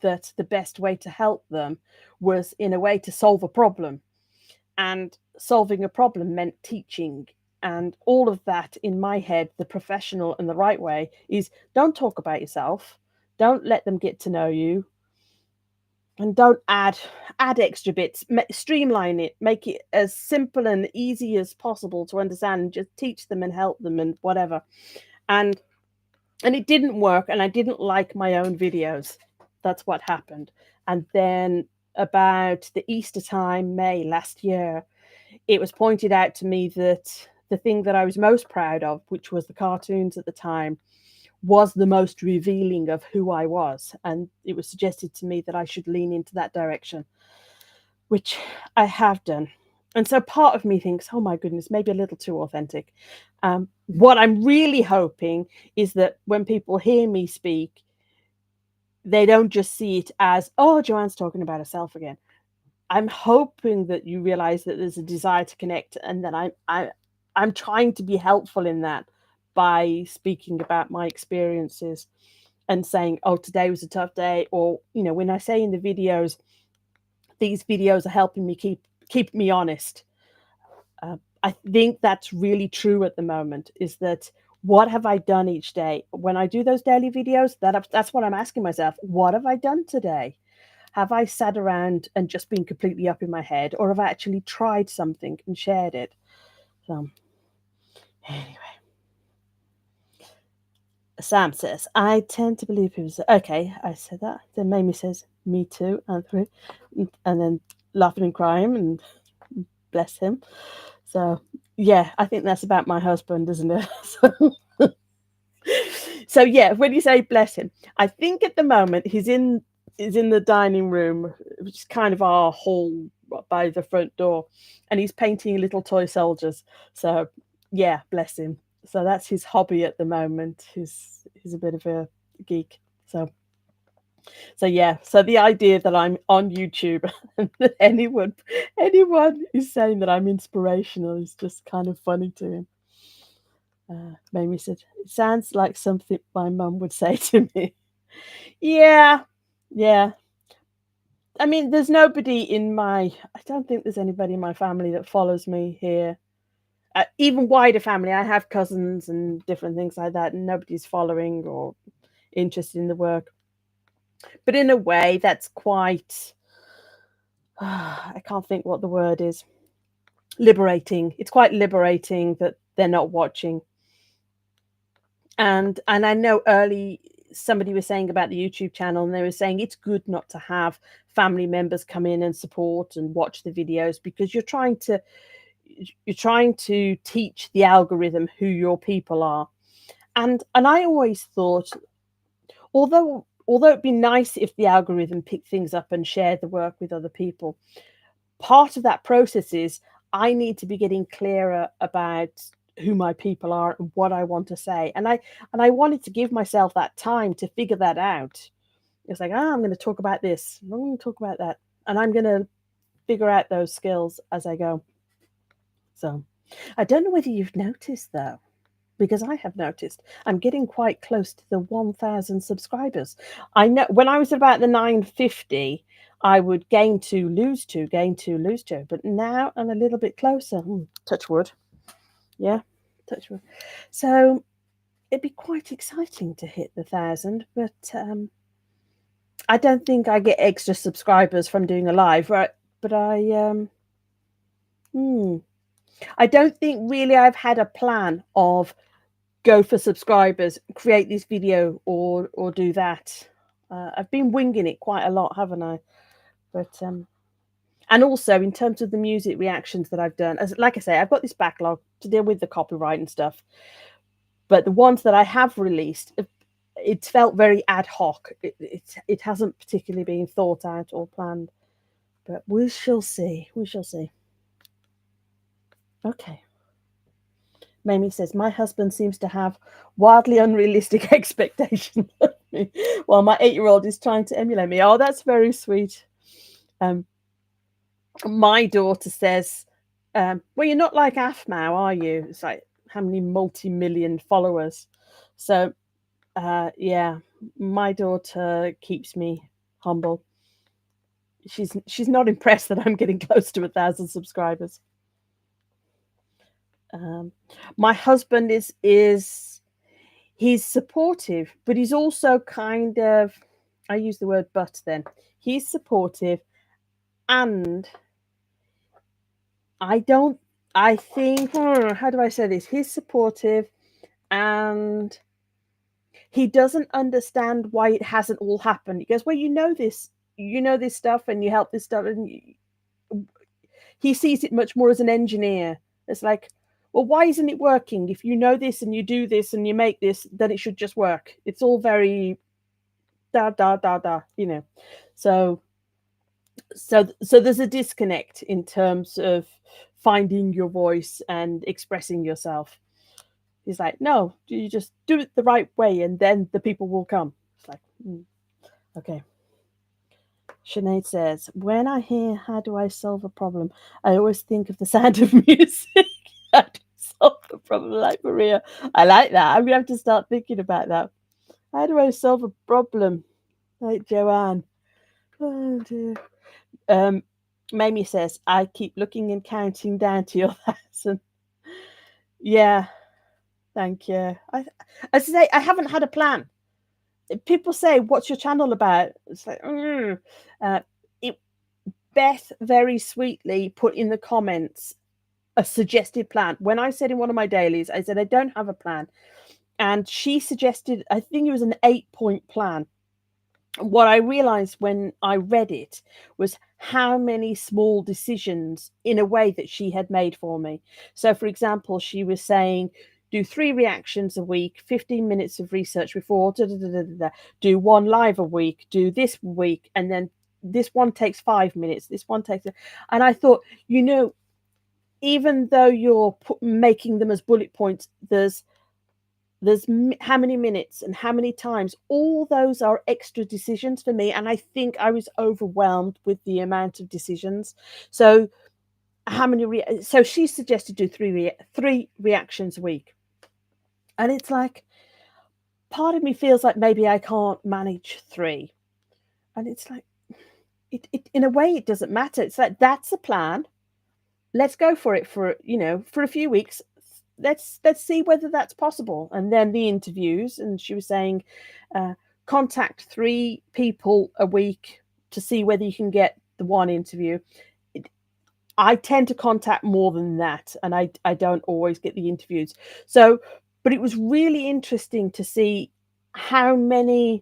that the best way to help them was in a way to solve a problem, and solving a problem meant teaching. And all of that in my head, the professional and the right way is don't talk about yourself, don't let them get to know you, and don't add extra bits. Streamline it, make it as simple and easy as possible to understand, and just teach them and help them and whatever. And it didn't work, and I didn't like my own videos. That's what happened. And then about the Easter time, May last year, it was pointed out to me that the thing that I was most proud of, which was the cartoons at the time, was the most revealing of who I was. And it was suggested to me that I should lean into that direction. which I have done. And so part of me thinks, oh my goodness, maybe a little too authentic. What I'm really hoping is that when people hear me speak, they don't just see it as, oh, Joanne's talking about herself again. I'm hoping that you realize that there's a desire to connect and that I'm trying to be helpful in that by speaking about my experiences and saying, oh, today was a tough day. Or, when I say in the videos, these videos are helping me keep me honest. I think that's really true at the moment, is that what have I done each day? When I do those daily videos, that's what I'm asking myself. What have I done today? Have I sat around and just been completely up in my head, or have I actually tried something and shared it? So, anyway, Sam says, I tend to believe people say, okay, I said that. Then Mamie says, me too, and three, and then laughing and crying, and bless him. So, yeah, I think that's about my husband, isn't it? So yeah, when you say bless him, I think at the moment he's in the dining room, which is kind of our hall by the front door, and he's painting little toy soldiers. So yeah, bless him. So that's his hobby at the moment. He's a bit of a geek. So yeah, so the idea that I'm on YouTube and that anyone is saying that I'm inspirational is just kind of funny to him. Mamie said, "It sounds like something my mum would say to me." Yeah, yeah. I mean, there's nobody in my I don't think there's anybody in my family that follows me here. Even wider family, I have cousins and different things like that, and nobody's following or interested in the work. But in a way, that's quite I can't think what the word is. Liberating. It's quite liberating that they're not watching. And I know early somebody was saying about the YouTube channel, and they were saying it's good not to have family members come in and support and watch the videos, because you're trying to teach the algorithm who your people are. And I always thought, although it'd be nice if the algorithm picked things up and shared the work with other people, part of that process is I need to be getting clearer about who my people are and what I want to say. And I wanted to give myself that time to figure that out. It's like, I'm going to talk about this, I'm going to talk about that, and I'm going to figure out those skills as I go. So, I don't know whether you've noticed though, because I have noticed I'm getting quite close to the 1,000 subscribers. I know when I was about the 950, I would gain two, lose two, gain two, lose two. But now I'm a little bit closer. Touch wood. Yeah, touch wood. So it'd be quite exciting to hit the 1,000, but I don't think I get extra subscribers from doing a live, right? But I don't think really I've had a plan of go for subscribers, create this video, or do that. I've been winging it quite a lot, haven't I? But and also in terms of the music reactions that I've done, as like I say, I've got this backlog to deal with the copyright and stuff. But the ones that I have released, it's felt very ad hoc. It hasn't particularly been thought out or planned. But we shall see. We shall see. Okay. Mamie says, my husband seems to have wildly unrealistic expectations of me, while my 8-year-old is trying to emulate me. Oh, that's very sweet. My daughter says, well, you're not like Afmau, are you? It's like, how many multi-million followers? So, yeah, my daughter keeps me humble. She's not impressed that I'm getting close to 1,000 subscribers. My husband is he's supportive, but he's also kind of, I use the word but then. He's supportive, and I think, how do I say this? He's supportive, and he doesn't understand why it hasn't all happened. He goes, well, you know this stuff, and you help this stuff, and he sees it much more as an engineer. It's like, well, why isn't it working? If you know this and you do this and you make this, then it should just work. It's all very da da da da, you know. So So there's a disconnect in terms of finding your voice and expressing yourself. He's like, no, you just do it the right way, and then the people will come. It's like, okay. Sinead says, when I hear how do I solve a problem, I always think of the sound of music. How do I solve a problem like Maria? I like that. I'm gonna have to start thinking about that. How do I solve a problem like Joanne? Oh dear. Um, Mamie says, I keep looking and counting down to your 1,000. Yeah, thank you. I say I haven't had a plan. People say, "What's your channel about?" It's like, uh, it, Beth very sweetly put in the comments a suggested plan. When I said in one of my dailies, I said I don't have a plan, and she suggested, I think it was an 8-point plan. What I realized when I read it was how many small decisions in a way that she had made for me. So, for example, she was saying, do 3 reactions a week, 15 minutes of research before, da, da, da, da, da, do 1 live a week, do this week, and then this one takes 5 minutes, this one takes. And I thought, even though you're making them as bullet points, there's how many minutes and how many times, all those are extra decisions for me, and I think I was overwhelmed with the amount of decisions. So so she suggested do 3 reactions a week, and it's like, part of me feels like maybe I can't manage 3, and it's like, it in a way it doesn't matter. It's like, that's a plan, let's go for it for a few weeks. Let's see whether that's possible. And then the interviews, and she was saying, contact 3 people a week to see whether you can get the 1 interview. I tend to contact more than that, and I don't always get the interviews. So, but it was really interesting to see how many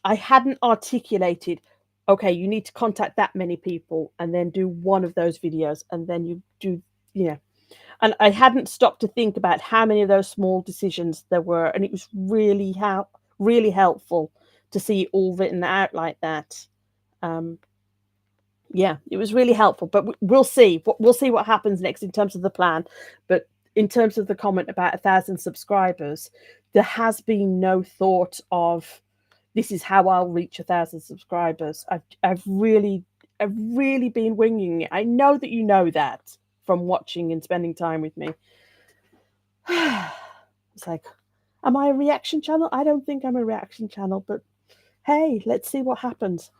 I hadn't articulated. Okay, you need to contact that many people and then do 1 of those videos, and then you do, and I hadn't stopped to think about how many of those small decisions there were, and it was really helpful to see it all written out like that. Yeah, it was really helpful, but we'll see. We'll see what happens next in terms of the plan. But in terms of the comment about 1,000 subscribers, there has been no thought of, this is how I'll reach 1,000 subscribers. I've really been winging it. I know that you know that from watching and spending time with me. It's like, am I a reaction channel? I don't think I'm a reaction channel, but hey, let's see what happens.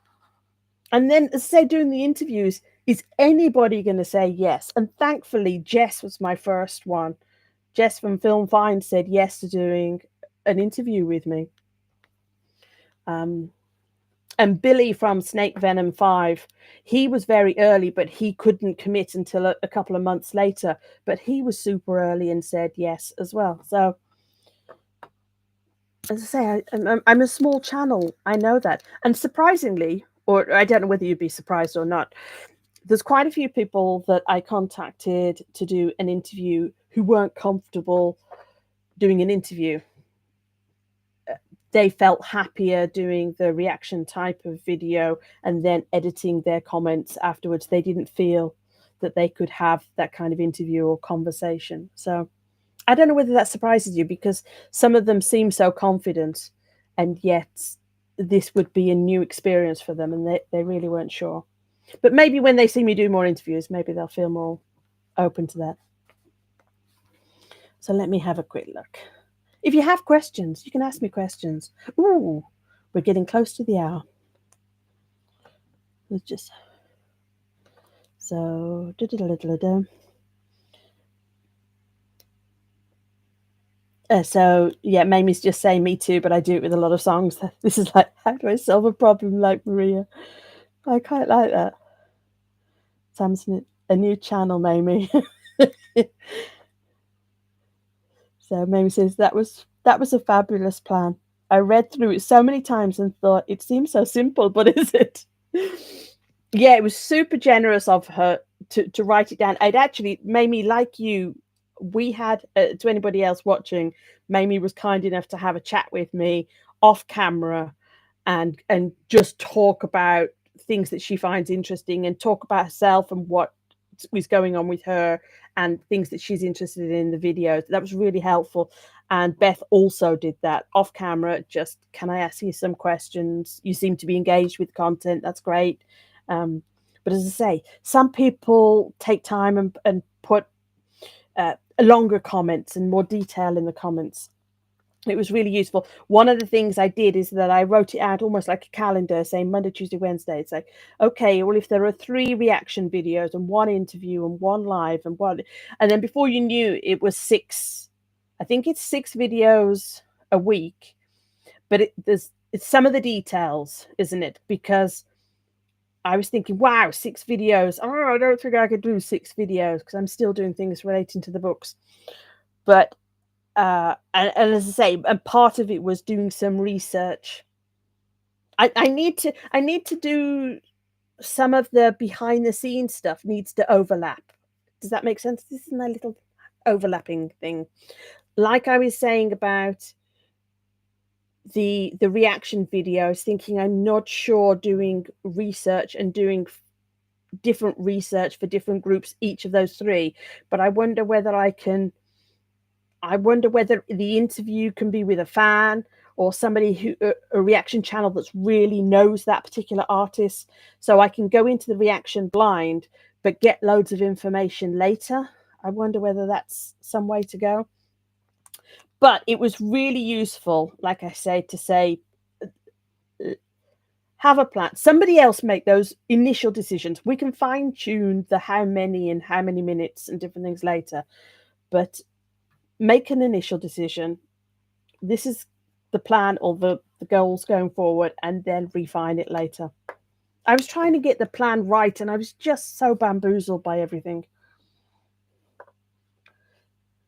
And then, as I say, doing the interviews, is anybody going to say yes? And thankfully, Jess was my first one. Jess from Film Find said yes to doing an interview with me. And Billy from Snake Venom 5, he was very early, but he couldn't commit until a couple of months later. But he was super early and said yes as well. So, as I say, I'm a small channel. I know that. And surprisingly, or I don't know whether you'd be surprised or not, there's quite a few people that I contacted to do an interview who weren't comfortable doing an interview. They felt happier doing the reaction type of video and then editing their comments afterwards. They didn't feel that they could have that kind of interview or conversation. So I don't know whether that surprises you, because some of them seem so confident, and yet this would be a new experience for them, and they really weren't sure. But maybe when they see me do more interviews, maybe they'll feel more open to that. So let me have a quick look. If you have questions, you can ask me questions. Ooh, we're getting close to the hour. Let's just... So... So yeah, Mamie's just saying me too, but I do it with a lot of songs. This is like, how do I solve a problem like Maria? I quite like that. Samson, a new channel, Mamie. So Mamie says that was a fabulous plan. I read through it so many times and thought, it seems so simple, but is it? Yeah, it was super generous of her to write it down. I'd actually, Mamie, like you, we had, to anybody else watching, Mamie was kind enough to have a chat with me off camera and just talk about things that she finds interesting and talk about herself and what was going on with her and things that she's interested in the videos. That was really helpful. And Beth also did that off camera. Just, can I ask you some questions? You seem to be engaged with content. That's great. But as I say, some people take time and put longer comments and more detail in the comments. It was really useful. One of the things I did is that I wrote it out almost like a calendar, saying Monday, Tuesday, Wednesday. It's like, okay, well, if there are 3 reaction videos and 1 interview and 1 live and 1, and then before you knew it was 6, I think it's 6 videos a week, but it's some of the details, isn't it? Because I was thinking, wow, 6 videos. Oh, I don't think I could do 6 videos because I'm still doing things relating to the books. But and as I say, and part of it was doing some research. I need to do some of the behind the scenes stuff needs to overlap. Does that make sense? This is my little overlapping thing. Like I was saying about the reaction video, I was thinking I'm not sure doing research and doing different research for different groups, each of those 3, but I wonder whether the interview can be with a fan or somebody who a reaction channel that's really knows that particular artist, so I can go into the reaction blind but get loads of information later. I wonder whether that's some way to go. But it was really useful, like I say, to say, have a plan. Somebody else make those initial decisions. We can fine tune the how many and how many minutes and different things later, but make an initial decision. This is the plan or the goals going forward, and then refine it later. I was trying to get the plan right, and I was just so bamboozled by everything.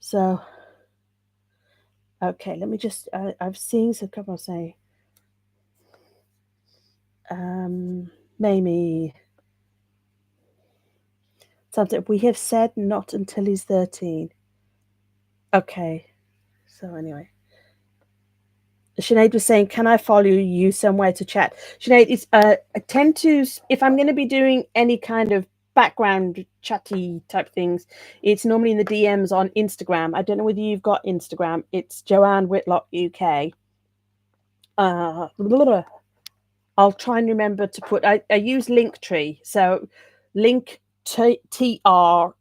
So, okay, let me just, I've seen a couple say, Mamie, something we have said not until he's 13. Okay, so anyway. Sinead was saying, can I follow you somewhere to chat? Sinead, it's I tend to, if I'm going to be doing any kind of background chatty type things, it's normally in the DMs on Instagram. I don't know whether you've got Instagram. It's Joanne Whitlock UK. I'll try and remember to put, I use Linktree. So linktr.ee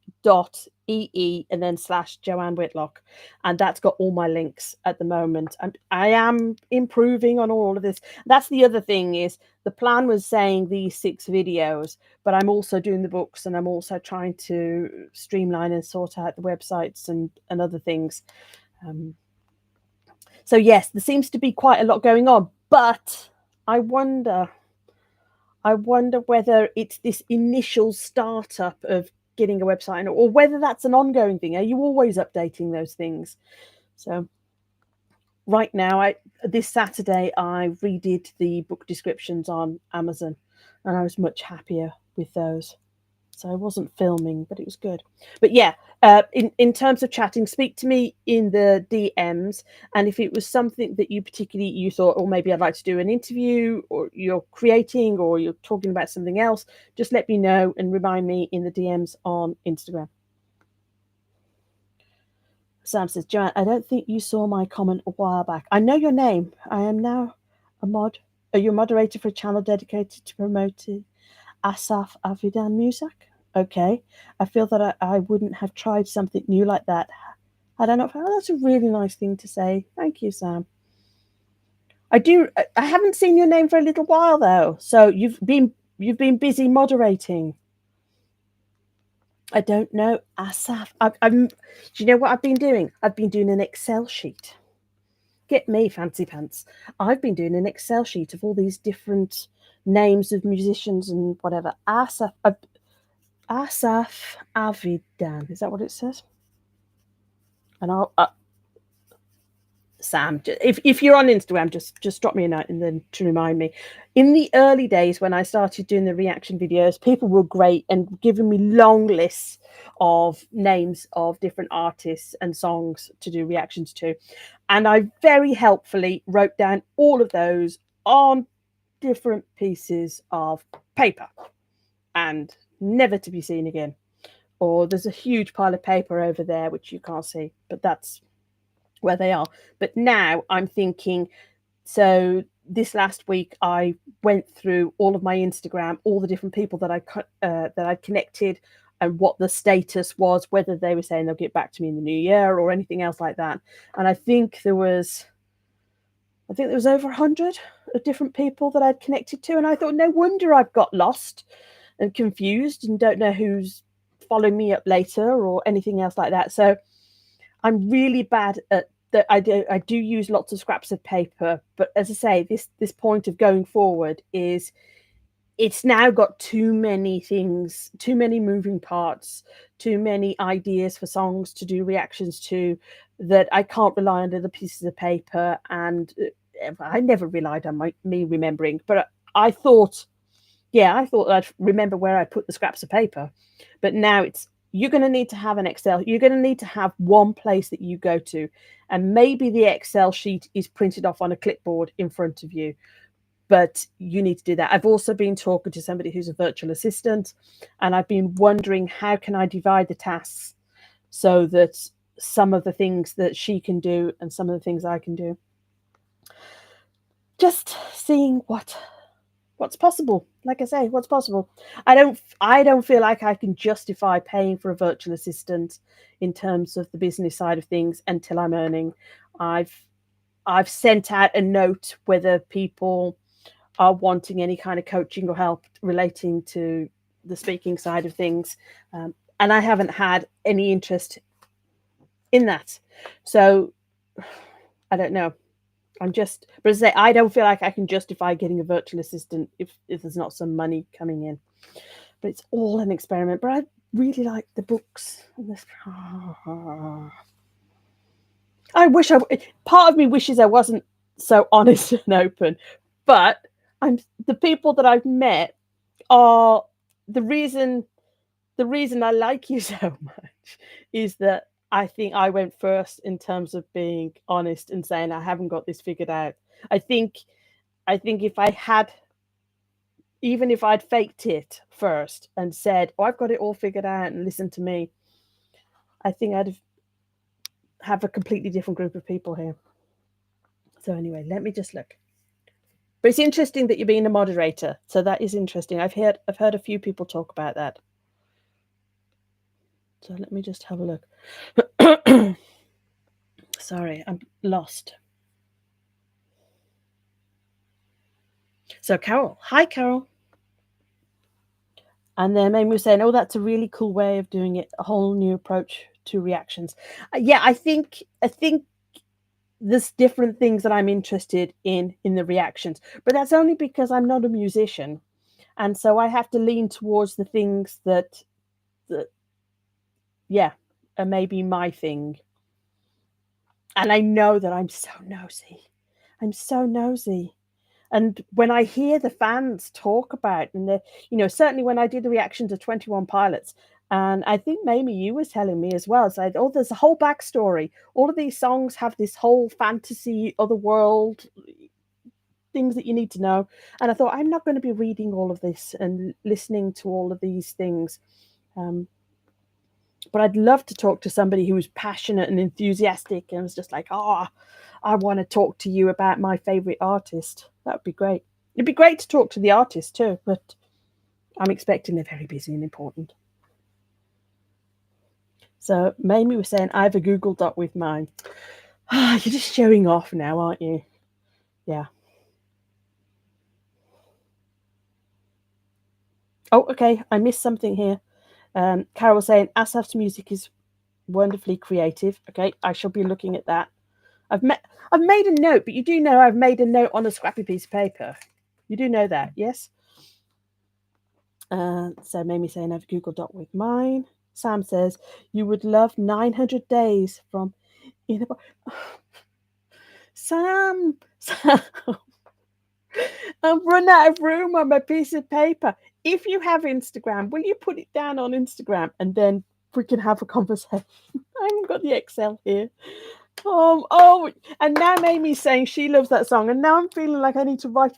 and then / Joanne Whitlock. And that's got all my links at the moment. I am improving on all of this. That's the other thing is the plan was saying these 6 videos, but I'm also doing the books and I'm also trying to streamline and sort out the websites and other things. So yes, there seems to be quite a lot going on, but I wonder whether it's this initial startup of getting a website or whether that's an ongoing thing. Are you always updating those things? So right now, this Saturday, I redid the book descriptions on Amazon, and I was much happier with those. So I wasn't filming, but it was good. But yeah, in terms of chatting, speak to me in the DMs, and if it was something that you thought, oh, maybe I'd like to do an interview, or you're creating, or you're talking about something else, just let me know and remind me in the DMs on Instagram. Sam says, Joanne, I don't think you saw my comment a while back. I know your name. I am now a mod. Are you a moderator for a channel dedicated to promoting Asaf Avidan music? Okay. I feel that I wouldn't have tried something new like that. I don't know. Oh, that's a really nice thing to say. Thank you, Sam. I haven't seen your name for a little while though. So you've been busy moderating. I don't know. Asaf. Do you know what I've been doing? I've been doing an Excel sheet. Get me, fancy pants. I've been doing an Excel sheet of all these different names of musicians and whatever. Asaf Avidan. Is that what it says? And I'll Sam, if you're on Instagram, just drop me a note and then to remind me. In the early days when I started doing the reaction videos, people were great and giving me long lists of names of different artists and songs to do reactions to. And I very helpfully wrote down all of those on different pieces of paper and never to be seen again. Or there's a huge pile of paper over there which you can't see, but that's where they are. But now I'm thinking, so this last week I went through all of my Instagram, all the different people that I'd connected, and what the status was, whether they were saying they'll get back to me in the new year or anything else like that. And I think there was over 100 of different people that I'd connected to, and I thought, no wonder I've got lost and confused and don't know who's following me up later or anything else like that. So I'm really bad at that. I do use lots of scraps of paper, but as I say, this point of going forward is, it's now got too many things, too many moving parts, too many ideas for songs to do reactions to, that I can't rely on other pieces of paper. And I never relied on me remembering, but I thought I'd remember where I put the scraps of paper. But now you're going to need to have an Excel. You're going to need to have one place that you go to, and maybe the Excel sheet is printed off on a clipboard in front of you, but you need to do that. I've also been talking to somebody who's a virtual assistant, and I've been wondering, how can I divide the tasks so that some of the things that she can do and some of the things I can do. Just seeing what's possible. Like I say, what's possible. I don't feel like I can justify paying for a virtual assistant in terms of the business side of things until I'm earning. I've sent out a note whether people are wanting any kind of coaching or help relating to the speaking side of things, and I haven't had any interest in that. So I don't know. But as I say, I don't feel like I can justify getting a virtual assistant if there's not some money coming in. But it's all an experiment. But I really like the books. Part of me wishes I wasn't so honest and open, but the people that I've met are the reason I like you so much is that I think I went first in terms of being honest and saying I haven't got this figured out. I think if I had, even if I'd faked it first and said, "Oh, I've got it all figured out," and listen to me, I think I'd have a completely different group of people here. So anyway, let me just look. But it's interesting that you're being a moderator. So that is interesting. I've heard a few people talk about that. So let me just have a look. Sorry, I'm lost. So Carol, hi Carol. And then Amy was saying, "Oh, that's a really cool way of doing it. A whole new approach to reactions." Yeah, I think there's different things that I'm interested in the reactions, but that's only because I'm not a musician, and so I have to lean towards the things that are maybe my thing. And I know that I'm so nosy. And when I hear the fans talk about, and certainly when I did the reaction to 21 Pilots, and I think maybe you were telling me as well, so there's a whole backstory. All of these songs have this whole fantasy, other world things that you need to know. And I thought, I'm not going to be reading all of this and listening to all of these things. But I'd love to talk to somebody who was passionate and enthusiastic and was just like, I want to talk to you about my favorite artist. That would be great. It'd be great to talk to the artist too, but I'm expecting they're very busy and important. So Mamie was saying, I have a Google Doc with mine. You're just showing off now, aren't you? Yeah. Oh, okay. I missed something here. Carol was saying, Asaf's music is wonderfully creative. Okay, I shall be looking at that. I've made a note, but you do know I've made a note on a scrappy piece of paper. You do know that, yes? So Mamie saying I have a Google Doc with mine. Sam says, you would love 900 Days from in a Sam, I've run out of room on my piece of paper. If you have Instagram, will you put it down on Instagram and then we can have a conversation? I haven't got the Excel here. And now Mamie's saying she loves that song, and now I'm feeling like I need to write.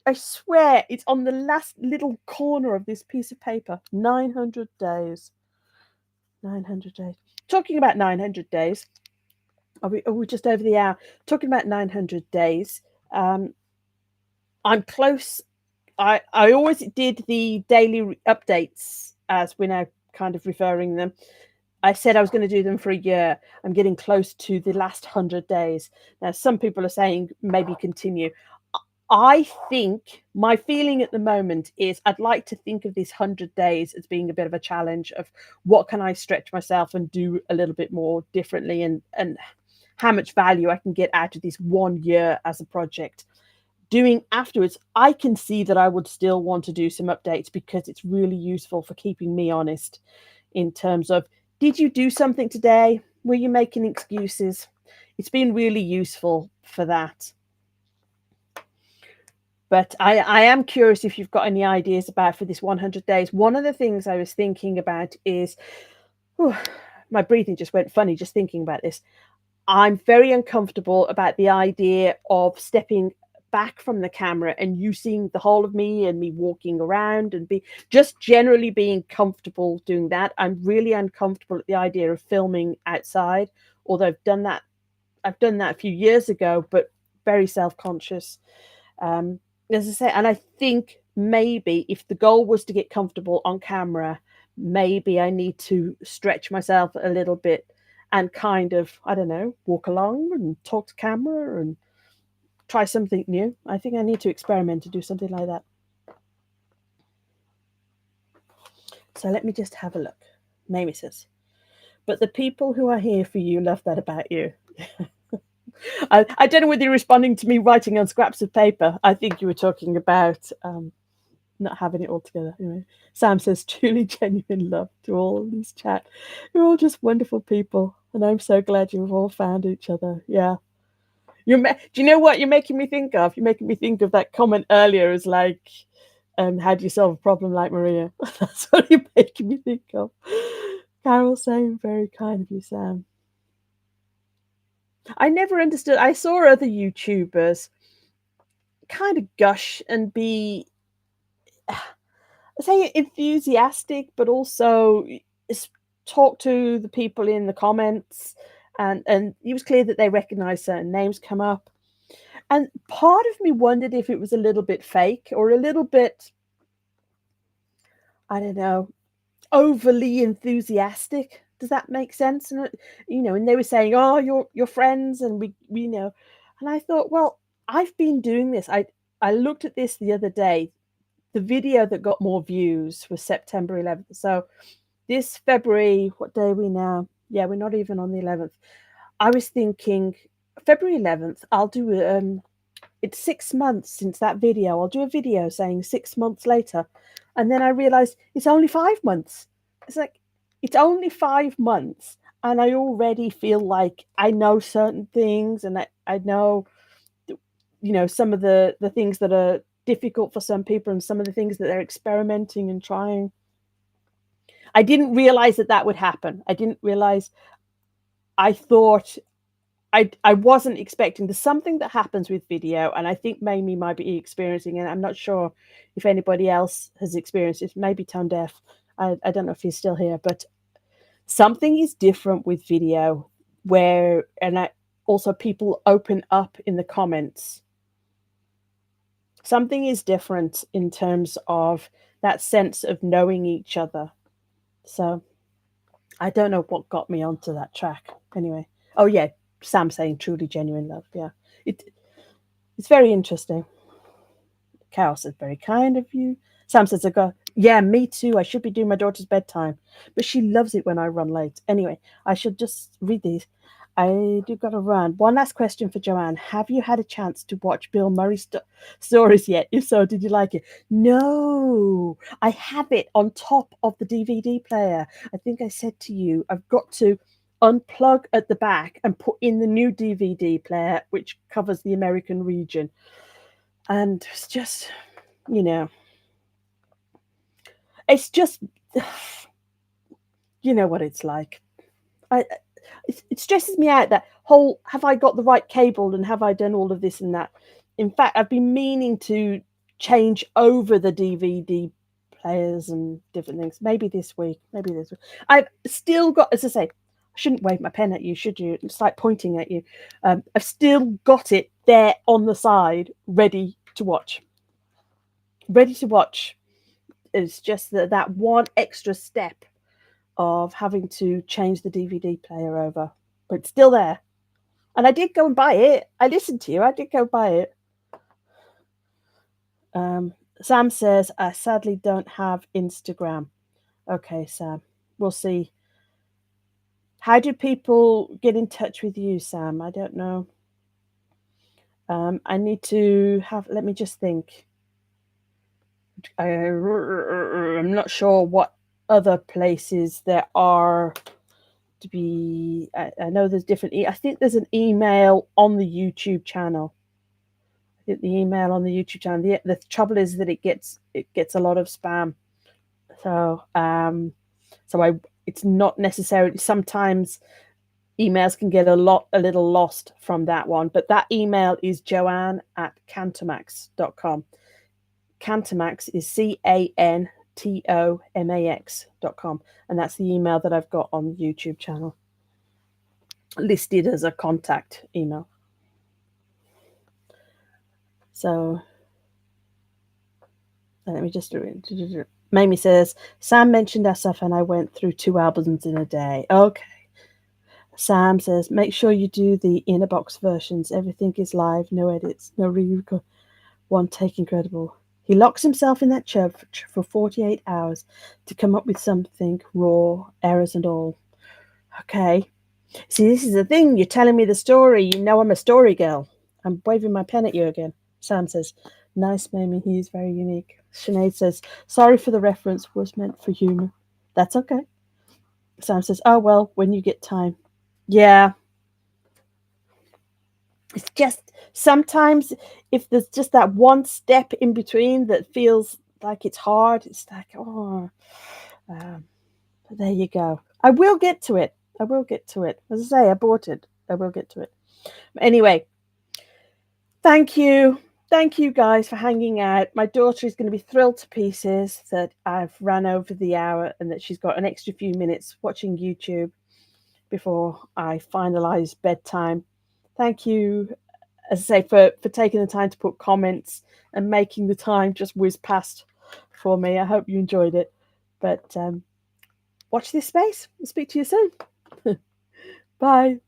I swear it's on the last little corner of this piece of paper. 900 days. 900 days. Talking about 900 days. Are we just over the hour? Talking about 900 days. I'm close. I always did the daily updates, as we're now kind of referring them. I said I was going to do them for a year. I'm getting close to the last 100 days. Now, some people are saying maybe continue. I think my feeling at the moment is I'd like to think of these 100 days as being a bit of a challenge of what can I stretch myself and do a little bit more differently, and how much value I can get out of this 1 year as a project. Doing afterwards, I can see that I would still want to do some updates because it's really useful for keeping me honest in terms of, did you do something today? Were you making excuses? It's been really useful for that. But I am curious if you've got any ideas about for this 100 days. One of the things I was thinking about is, my breathing just went funny just thinking about this. I'm very uncomfortable about the idea of stepping back from the camera and you seeing the whole of me and me walking around and be just generally being comfortable doing that. I'm really uncomfortable at the idea of filming outside, although I've done that a few years ago, but very self-conscious. As I say, and I think maybe if the goal was to get comfortable on camera, maybe I need to stretch myself a little bit and kind of, I don't know, walk along and talk to camera and try something new. I think I need to experiment to do something like that. So let me just have a look. Mamie says, but the people who are here for you love that about you. I don't know whether you're responding to me writing on scraps of paper. I think you were talking about not having it all together. Anyway, Sam says, truly genuine love to all in this chat. You're all just wonderful people, and I'm so glad you've all found each other. Yeah. Do you know what you're making me think of? You're making me think of that comment earlier as like, how do you solve a problem like Maria? That's what you're making me think of. Carol saying, very kind of you, Sam. I never understood. I saw other YouTubers kind of gush and be, say, enthusiastic, but also talk to the people in the comments, and it was clear that they recognized certain names come up. And part of me wondered if it was a little bit fake or a little bit, I don't know, overly enthusiastic. Does that make sense? And and they were saying, "Oh, you're friends," and we know. And I thought, well, I've been doing this. I looked at this the other day. The video that got more views was September 11th. So this February, what day are we now? Yeah, we're not even on the 11th. I was thinking February 11th, I'll do it's 6 months since that video. I'll do a video saying 6 months later. And then I realized it's only 5 months. It's like, it's only 5 months. And I already feel like I know certain things, and I know, some of the things that are difficult for some people and some of the things that they're experimenting and trying. I didn't realize that would happen. I didn't realize. I thought I wasn't expecting. There's something that happens with video, and I think Mamie might be experiencing it. I'm not sure if anybody else has experienced it. Maybe Tone Deaf. I don't know if he's still here, but something is different with video also people open up in the comments. Something is different in terms of that sense of knowing each other. So I don't know what got me onto that track. Anyway. Oh yeah, Sam saying truly genuine love. Yeah. It's very interesting. Carol says, very kind of you. Sam says, yeah, me too. I should be doing my daughter's bedtime, but she loves it when I run late. Anyway, I should just read these. I do got to run. One last question for Joanne. Have you had a chance to watch Bill Murray's stories yet? If so, did you like it? No, I have it on top of the DVD player. I think I said to you, I've got to unplug at the back and put in the new DVD player, which covers the American region. And it's just, it's just, you know what it's like. It stresses me out, that whole, have I got the right cable and have I done all of this and that? In fact, I've been meaning to change over the DVD players and different things. Maybe this week. Maybe this week. I've still got, as I say, I shouldn't wave my pen at you, should you? It's like pointing at you. I've still got it there on the side, ready to watch. Ready to watch. It's just that one extra step of having to change the DVD player over, but it's still there. And I did go and buy it. I listened to you. I did go buy it. Sam says, I sadly don't have Instagram. Okay, Sam. We'll see. How do people get in touch with you, Sam? I don't know. I need to have, let me just think. I'm not sure what other places there are to be. I know there's different. I think there's an email on the YouTube channel. I think the email on the YouTube channel. The trouble is that it gets a lot of spam. So it's not necessarily. Sometimes emails can get a little lost from that one. But that email is joanne@cantomax.com. Cantomax is CANTOMAX.com, and that's the email that I've got on the YouTube channel, listed as a contact email. So let me just do it. Mamie says, Sam mentioned SF and I went through 2 albums in a day. Okay. Sam says, make sure you do the inner box versions. Everything is live, no edits, no re-record. One take incredible. He locks himself in that church for 48 hours to come up with something raw, errors and all. Okay. See, this is the thing. You're telling me the story. You know I'm a story girl. I'm waving my pen at you again. Sam says, nice, Mamie. He's very unique. Sinead says, sorry for the reference. Was meant for humour. That's okay. Sam says, oh, well, when you get time. Yeah. It's just sometimes if there's just that one step in between that feels like it's hard, it's like, oh, but there you go. I will get to it. I will get to it. As I say, I bought it. I will get to it. Anyway, thank you. Thank you guys for hanging out. My daughter is going to be thrilled to pieces that I've ran over the hour and that she's got an extra few minutes watching YouTube before I finalize bedtime. Thank you, as I say, for taking the time to put comments and making the time just whiz past for me. I hope you enjoyed it. But watch this space. I'll speak to you soon. Bye.